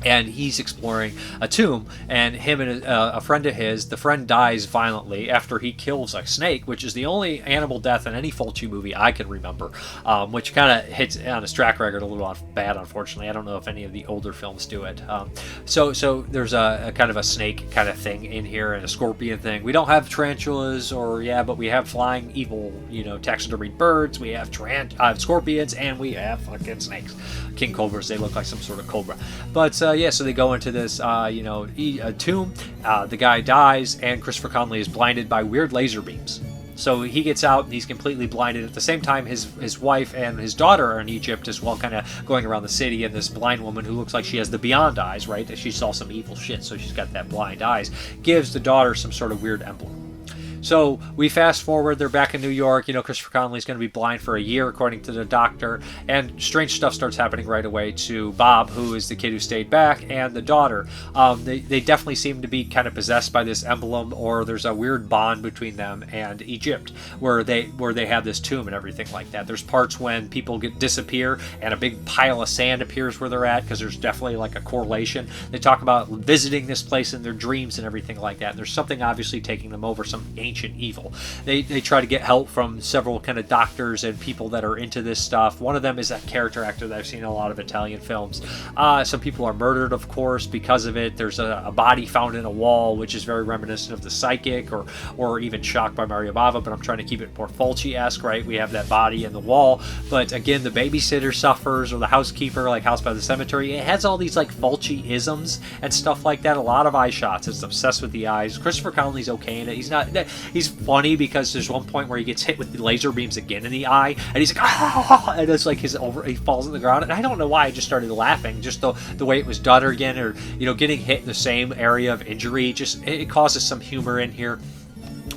And he's exploring a tomb, and him and a friend of his, the friend dies violently after he kills a snake, which is the only animal death in any Fulci movie I can remember, which kind of hits on his track record a little bad, unfortunately. I don't know if any of the older films do it. So there's a kind of a snake kind of thing in here, and a scorpion thing. We don't have tarantulas, but we have flying evil, taxidermied birds. We have scorpions, and we have fucking snakes. King cobras, they look like some sort of cobra. But so they go into this tomb. The guy dies, and Christopher Connolly is blinded by weird laser beams. So he gets out, and he's completely blinded. At the same time, his wife and his daughter are in Egypt as well, kind of going around the city, and this blind woman who looks like she has the beyond eyes, right? That she saw some evil shit, so she's got that blind eyes, gives the daughter some sort of weird emblem. So we fast forward, they're back in New York. Christopher Connolly's going to be blind for a year, according to the doctor, and strange stuff starts happening right away to Bob, who is the kid who stayed back, and the daughter. They definitely seem to be kind of possessed by this emblem, or there's a weird bond between them and Egypt, where they have this tomb and everything like that. There's parts when people disappear, and a big pile of sand appears where they're at, because there's definitely like a correlation. They talk about visiting this place in their dreams and everything like that. And there's something obviously taking them over, some ancient evil. They try to get help from several kind of doctors and people that are into this stuff. One of them is a character actor that I've seen in a lot of Italian films. Some people are murdered, of course, because of it. There's a body found in a wall, which is very reminiscent of The Psychic, or even Shocked by Mario Bava, but I'm trying to keep it more Fulci-esque, right? We have that body in the wall, but again, the babysitter suffers, or the housekeeper, like House by the Cemetery. It has all these like Fulci-isms and stuff like that. A lot of eye shots. It's obsessed with the eyes. Christopher Connolly's okay in it. He's funny because there's one point where he gets hit with the laser beams again in the eye, and he's like, ah! And it's like he falls on the ground, and I don't know why I just started laughing, just the way it was done again, or getting hit in the same area of injury, just it causes some humor in here.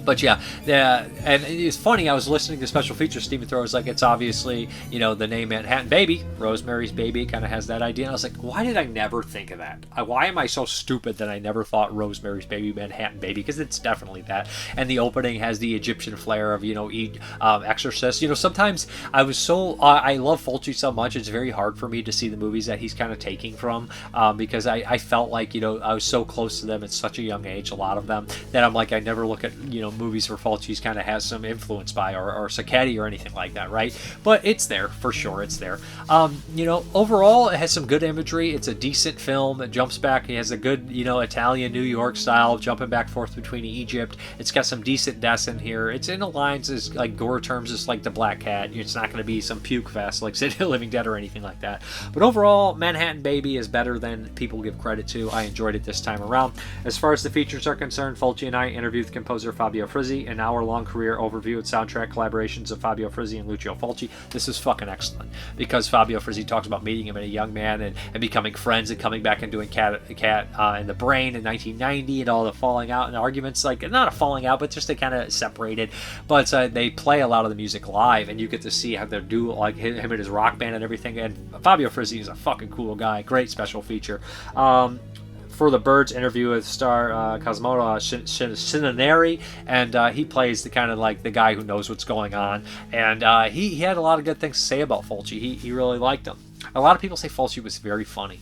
But yeah, and it's funny, I was listening to special features, Stephen Throw was like, it's obviously, the name Manhattan Baby, Rosemary's Baby, kind of has that idea. And I was like, why did I never think of that? Why am I so stupid that I never thought Rosemary's Baby, Manhattan Baby? Because it's definitely that. And the opening has the Egyptian flair of, Exorcist. Sometimes I love Fulci so much, it's very hard for me to see the movies that he's kind of taking from, because I felt like, I was so close to them at such a young age, a lot of them, that I'm like, I never look at, movies where Fulci's kind of has some influence by, or Sacchetti or anything like that, right? But it's there, for sure, it's there. Overall, it has some good imagery. It's a decent film. It jumps back. It has a good, Italian, New York style, jumping back and forth between Egypt. It's got some decent deaths in here. It's in the lines as, like, gore terms, as like The Black Cat. It's not going to be some puke fest like City of the Living Dead or anything like that. But overall, Manhattan Baby is better than people give credit to. I enjoyed it this time around. As far as the features are concerned, Fulci and I interviewed the composer Fabio Frizzi, an hour-long career overview with soundtrack collaborations of Fabio Frizzi and Lucio Fulci. This is fucking excellent, because Fabio Frizzi talks about meeting him as a young man and becoming friends and coming back and doing Cat in the Brain in 1990, and all the falling out and arguments, like, not a falling out, but just they kind of separated. But they play a lot of the music live, and you get to see how they do, like, him and his rock band and everything. And Fabio Frizzi is a fucking cool guy. Great special feature. For the Birds interview with star Cosimo Cineri, and he plays the kind of like the guy who knows what's going on, and he had a lot of good things to say about Fulci. He really liked him. A lot of people say Fulci was very funny.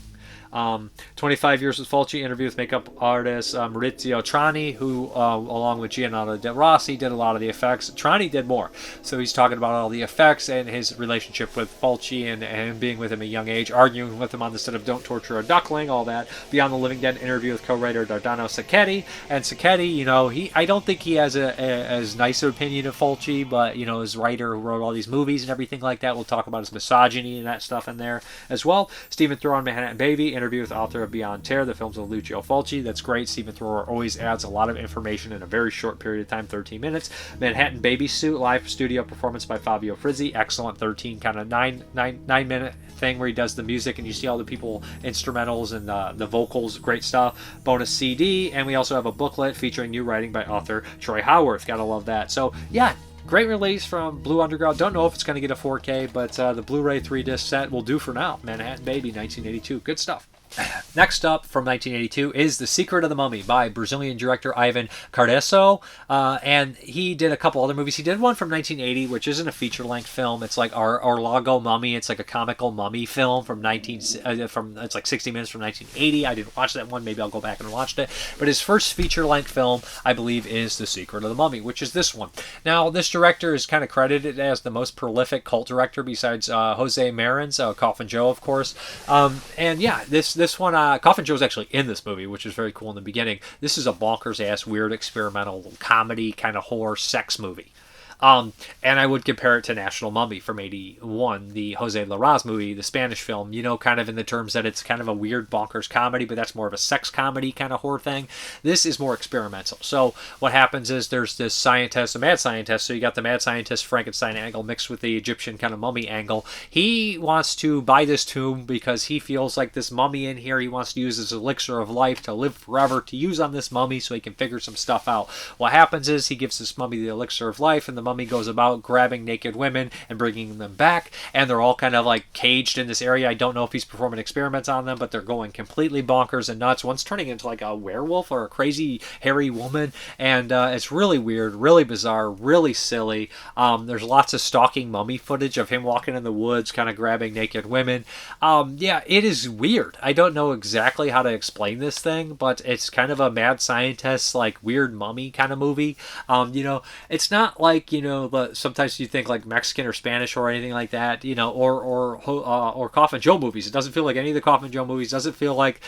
25 Years with Fulci, interview with makeup artist Maurizio Trani, who, along with Giannato De Rossi, did a lot of the effects. Trani did more. So he's talking about all the effects and his relationship with Fulci and being with him at a young age, arguing with him on the set of Don't Torture a Duckling, all that. Beyond the Living Dead, interview with co-writer Dardano Sacchetti. And Sacchetti, I don't think he has as nice an opinion of Fulci, but, his writer who wrote all these movies and everything like that. We'll talk about his misogyny and that stuff in there as well. Stephen Thrower on Manhattan Baby, interview with author of Beyond Terror, the films of Lucio Fulci. That's great. Stephen Thrower always adds a lot of information in a very short period of time, 13 minutes. Manhattan Baby Suit, live studio performance by Fabio Frizzi. Excellent 13, kind of 9-minute thing where he does the music and you see all the people, instrumentals and the vocals. Great stuff. Bonus CD. And we also have a booklet featuring new writing by author Troy Howarth. Gotta love that. So, yeah. Great release from Blue Underground. Don't know if it's going to get a 4K, but the Blu-ray 3-disc set will do for now. Manhattan Baby, 1982. Good stuff. Next up from 1982 is The Secret of the Mummy by Brazilian director Ivan Cardoso, and he did a couple other movies. He did one from 1980, which isn't a feature-length film. It's like Our Lago Mummy. It's like a comical mummy film from it's like 60 minutes from 1980. I didn't watch that one. Maybe I'll go back and watch it. But his first feature-length film, I believe, is The Secret of the Mummy, which is this one. Now, this director is kind of credited as the most prolific cult director besides Jose Marin's, Coffin Joe, of course. And yeah, this one, Coffin Joe's actually in this movie, which is very cool in the beginning. This is a bonkers-ass, weird, experimental comedy, kind of horror sex movie. And I would compare it to National Mummy from 81, the Jose Larraz movie, the Spanish film, kind of in the terms that it's kind of a weird bonkers comedy, but that's more of a sex comedy kind of horror thing. This is more experimental. So what happens is there's this scientist, a mad scientist, so you got the mad scientist Frankenstein angle mixed with the Egyptian kind of mummy angle. He wants to buy this tomb because he feels like this mummy in here, he wants to use his elixir of life to live forever, to use on this mummy so he can figure some stuff out. What happens is he gives this mummy the elixir of life, and the mummy goes about grabbing naked women and bringing them back, and they're all kind of like caged in this area. I don't know if he's performing experiments on them, but they're going completely bonkers and nuts. One's turning into like a werewolf or a crazy hairy woman, and it's really weird, really bizarre, really silly. There's lots of stalking mummy footage of him walking in the woods kind of grabbing naked women. Yeah, it is weird. I don't know exactly how to explain this thing, but it's kind of a mad scientist, like weird mummy kind of movie. It's not like, but sometimes you think like Mexican or Spanish or anything like that, or Coffin Joe movies. It doesn't feel like any of the Coffin Joe movies. Doesn't feel like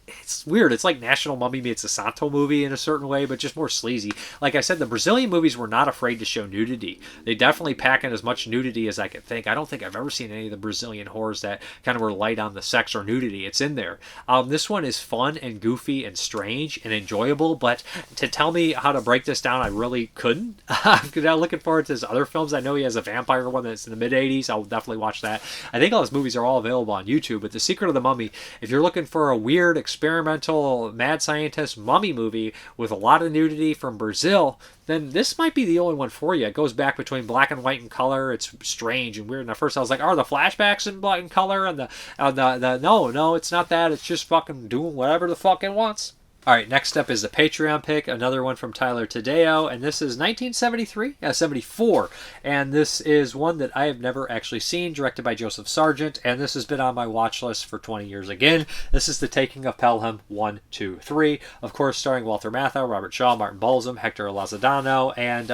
it's weird. It's like National Mummy meets a Santo movie in a certain way, but just more sleazy. Like I said, the Brazilian movies were not afraid to show nudity. They definitely pack in as much nudity as I could think. I don't think I've ever seen any of the Brazilian horrors that kind of were light on the sex or nudity. It's in there. This one is fun and goofy and strange and enjoyable, but to tell me how to break this down, I really couldn't. I'm looking forward to his other films. I know he has a vampire one that's in the mid-80s. I'll definitely watch that. I think all his movies are all available on YouTube, but The Secret of the Mummy, if you're looking for a weird, experimental, mad scientist mummy movie with a lot of nudity from Brazil, then this might be the only one for you. It goes back between black and white and color. It's strange and weird. And at first I was like, are the flashbacks in black and color? And no, it's not that. It's just fucking doing whatever the fuck it wants. All right, next up is the Patreon pick, another one from Tyler Tadeo, and this is 74, and this is one that I have never actually seen, directed by Joseph Sargent, and this has been on my watch list for 20 years again. This is The Taking of Pelham 1, 2, 3, of course starring Walter Matthau, Robert Shaw, Martin Balsam, Hector Lozadano, and,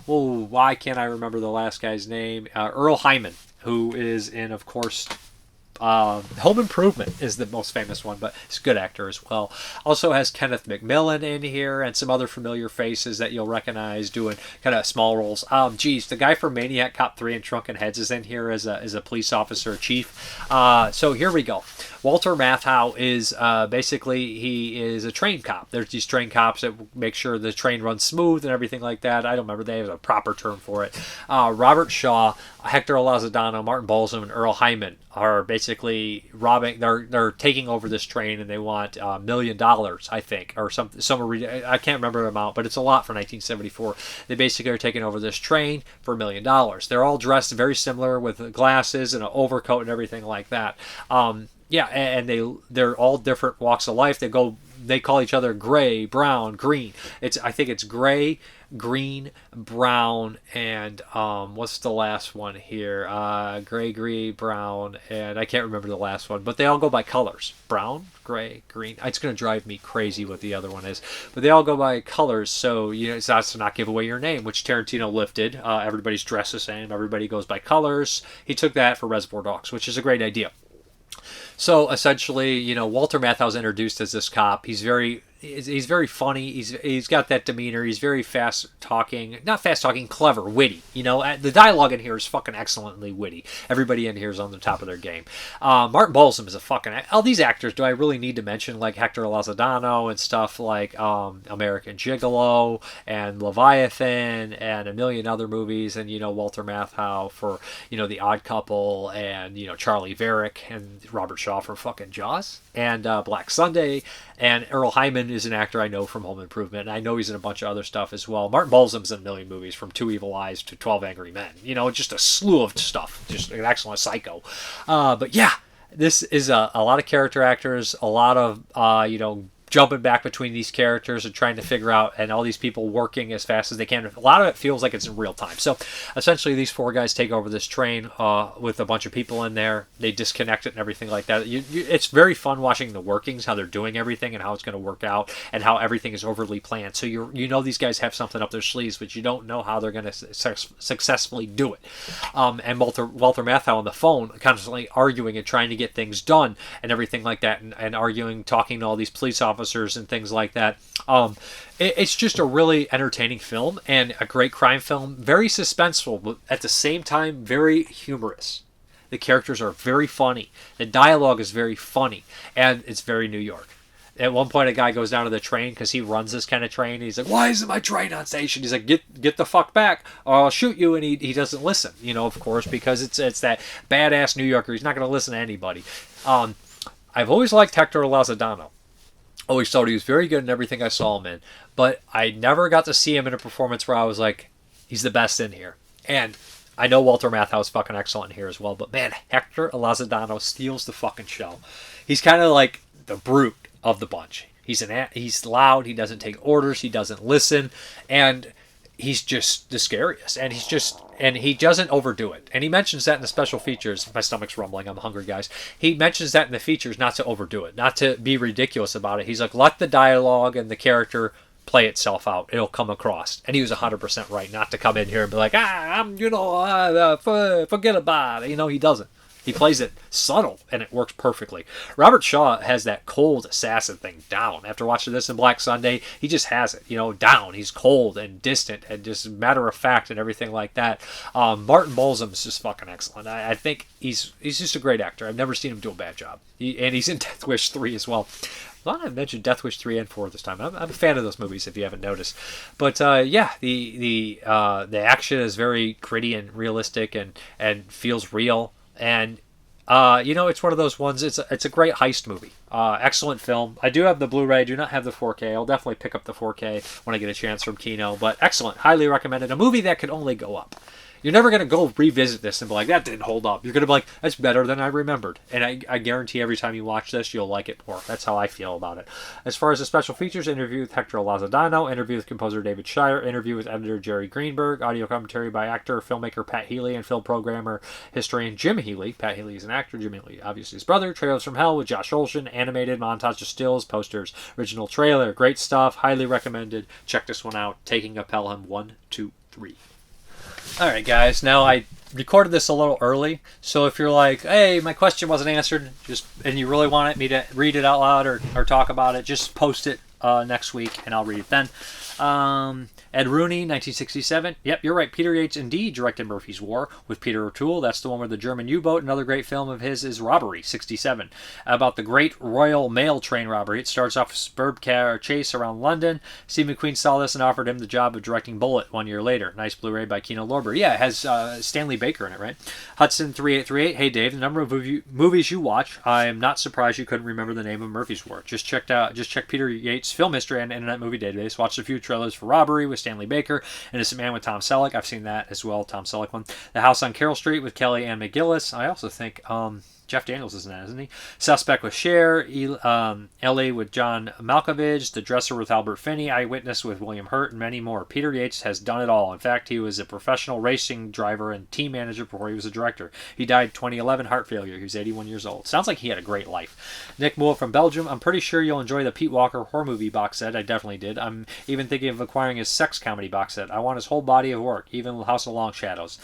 why can't I remember the last guy's name? Earl Hyman, who is in, of course, Home Improvement is the most famous one, but he's a good actor as well. Also has Kenneth McMillan in here and some other familiar faces that you'll recognize doing kind of small roles. The guy from Maniac Cop 3 and Shrunken Heads is in here as a police officer chief. So here we go. Walter Matthau is basically, he is a train cop. There's these train cops that make sure the train runs smooth and everything like that. I don't remember, they have a proper term for it. Robert Shaw, Hector Lozadano, Martin Balsam, and Earl Hyman are basically robbing. They're taking over this train, and they want $1 million, I think, or some. I can't remember the amount, but it's a lot for 1974. They basically are taking over this train for $1 million. They're all dressed very similar with glasses and an overcoat and everything like that. And they're all different walks of life. They call each other gray, brown, green. I think it's gray, green, brown, and what's the last one here? Gray, green, brown, and I can't remember the last one, but they all go by colors. Brown, gray, green. It's going to drive me crazy what the other one is, but they all go by colors, so it's not to not give away your name, which Tarantino lifted. Everybody's dressed the same. Everybody goes by colors. He took that for Reservoir Dogs, which is a great idea. So essentially, Walter Matthau's introduced as this cop. He's very funny. He's got that demeanor. He's very not fast talking, clever, witty. The dialogue in here is fucking excellently witty. Everybody in here is on the top of their game. Martin Balsam is a fucking. All these actors, do I really need to mention like Hector Lozadano and stuff like American Gigolo and Leviathan and a million other movies, and Walter Matthau for The Odd Couple and Charlie Varick and Robert Shaw for fucking Jaws and Black Sunday, and Earl Hyman is an actor I know from Home Improvement, and I know he's in a bunch of other stuff as well. Martin Balsam's in a million movies, from Two Evil Eyes to 12 Angry Men. Just a slew of stuff. Just an excellent psycho. But yeah, this is a lot of character actors, a lot of, jumping back between these characters and trying to figure out, and all these people working as fast as they can. A lot of it feels like it's in real time. So essentially these four guys take over this train with a bunch of people in there. They disconnect it and everything like that. It's very fun watching the workings, how they're doing everything and how it's going to work out and how everything is overly planned. So these guys have something up their sleeves, but you don't know how they're going to successfully do it. And Walter Matthau on the phone constantly arguing and trying to get things done and everything like that, and arguing, talking to all these police officers and things like that. It's just a really entertaining film and a great crime film. Very suspenseful, but at the same time, very humorous. The characters are very funny. The dialogue is very funny, and it's very New York. At one point, a guy goes down to the train because he runs this kind of train. And he's like, "Why isn't my train on station?" He's like, "Get the fuck back, or I'll shoot you." And he doesn't listen, of course, because it's that badass New Yorker. He's not going to listen to anybody. I've always liked Hector Lozadano. Always thought he was very good in everything I saw him in, but I never got to see him in a performance where I was like, he's the best in here. And I know Walter Matthau is fucking excellent in here as well, but man, Hector Lozadano steals the fucking show. He's kind of like the brute of the bunch. He's loud, he doesn't take orders, he doesn't listen, and he's just the scariest. And he doesn't overdo it. And he mentions that in the special features. My stomach's rumbling. I'm hungry, guys. He mentions that in the features, not to overdo it, not to be ridiculous about it. He's like, let the dialogue and the character play itself out. It'll come across. And he was 100% right, not to come in here and be like, forget about it. He doesn't. He plays it subtle, and it works perfectly. Robert Shaw has that cold assassin thing down. After watching this in Black Sunday, he just has it, down. He's cold and distant and just matter of fact and everything like that. Martin Balsam is just fucking excellent. I think he's just a great actor. I've never seen him do a bad job. And he's in Death Wish 3 as well. A lot of mentioned Death Wish 3 and 4 this time. I'm a fan of those movies, if you haven't noticed. But yeah, the action is very gritty and realistic and feels real. And it's one of those ones. It's a great heist movie. Excellent film. I do have the Blu-ray. I do not have the 4K. I'll definitely pick up the 4K when I get a chance from Kino. But excellent. Highly recommended. A movie that could only go up. You're never going to go revisit this and be like, that didn't hold up. You're going to be like, that's better than I remembered. And I guarantee every time you watch this, you'll like it more. That's how I feel about it. As far as the special features, interview with Hector Lozadano, interview with composer David Shire, interview with editor Jerry Greenberg, audio commentary by actor, filmmaker Pat Healy, and film programmer, historian Jim Healy. Pat Healy is an actor, Jim Healy obviously his brother. Trailers from Hell with Josh Olsson, animated, montage of stills, posters, original trailer. Great stuff. Highly recommended. Check this one out. Taking a Pelham 1, 2, 3. Alright guys, now I recorded this a little early, so if you're like, hey, my question wasn't answered, and you really wanted me to read it out loud or talk about it, just post it next week and I'll read it then. Ed Rooney, 1967. Yep, you're right. Peter Yates indeed directed Murphy's War with Peter O'Toole. That's the one with the German U-boat. Another great film of his is Robbery, 67. About the Great Royal Mail train robbery. It starts off with a superb car chase around London. Steve McQueen saw this and offered him the job of directing Bullet 1 year later. Nice Blu-ray by Kino Lorber. Yeah, it has Stanley Baker in it, right? Hudson 3838. Hey Dave, the number of movies you watch, I am not surprised you couldn't remember the name of Murphy's War. Just check Peter Yates' film history and Internet Movie Database. Watched a few trailers for Robbery with Stanley Baker, Innocent Man with Tom Selleck. I've seen that as well, Tom Selleck one. The House on Carroll Street with Kelly Ann McGillis. I also think Jeff Daniels is in that, isn't he? Suspect with Cher, Ellie with John Malkovich, The Dresser with Albert Finney, Eyewitness with William Hurt, and many more. Peter Yates has done it all. In fact, he was a professional racing driver and team manager before he was a director. He died 2011, heart failure. He was 81 years old. Sounds like he had a great life. Nick Moore from Belgium. I'm pretty sure you'll enjoy the Pete Walker horror movie box set. I definitely did. I'm even thinking of acquiring his sex comedy box set. I want his whole body of work, even House of Long Shadows.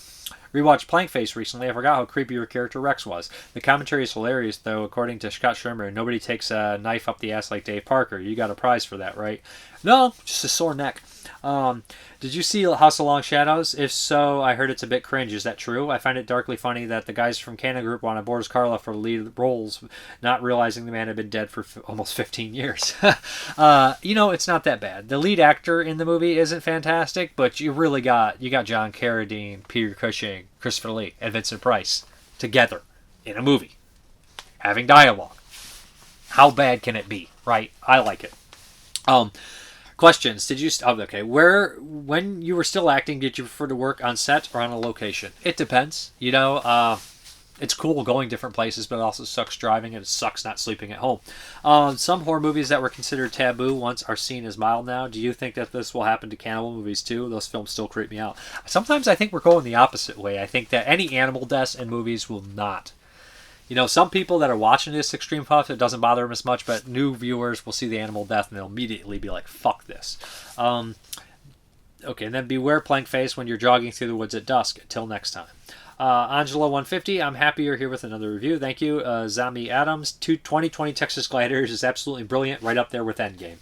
Rewatched Plankface recently. I forgot how creepy your character Rex was. The commentary is hilarious, though. According to Scott Schirmer, nobody takes a knife up the ass like Dave Parker. You got a prize for that, right? No, just a sore neck. Did you see House of Long Shadows? If so, I heard it's a bit cringe. Is that true? I find it darkly funny that the guys from Cannon Group wanted Boris Karloff for lead roles, not realizing the man had been dead for almost 15 years. It's not that bad. The lead actor in the movie isn't fantastic, but you got John Carradine, Peter Cushing, Christopher Lee, and Vincent Price together in a movie, having dialogue. How bad can it be, right? I like it. Questions. Did you... when you were still acting, did you prefer to work on set or on a location? It depends. It's cool going different places, but it also sucks driving, and it sucks not sleeping at home. Some horror movies that were considered taboo once are seen as mild now. Do you think that this will happen to cannibal movies too? Those films still creep me out. Sometimes I think we're going the opposite way. I think that any animal deaths in movies will not. Some people that are watching this Extreme Puff, it doesn't bother them as much, but new viewers will see the animal death and they'll immediately be like, fuck this. Okay, and then beware Plankface when you're jogging through the woods at dusk. Until next time. Angela150, I'm happy you're here with another review. Thank you. Zami Adams, 2020 Texas Gladiators is absolutely brilliant, right up there with Endgame.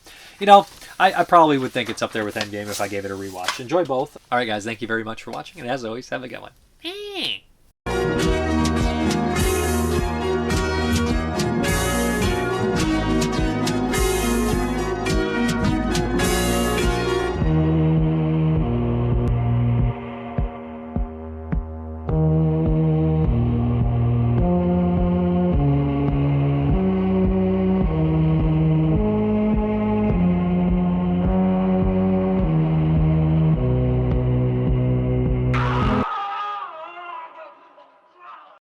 I probably would think it's up there with Endgame if I gave it a rewatch. Enjoy both. Alright guys, thank you very much for watching, and as always, have a good one.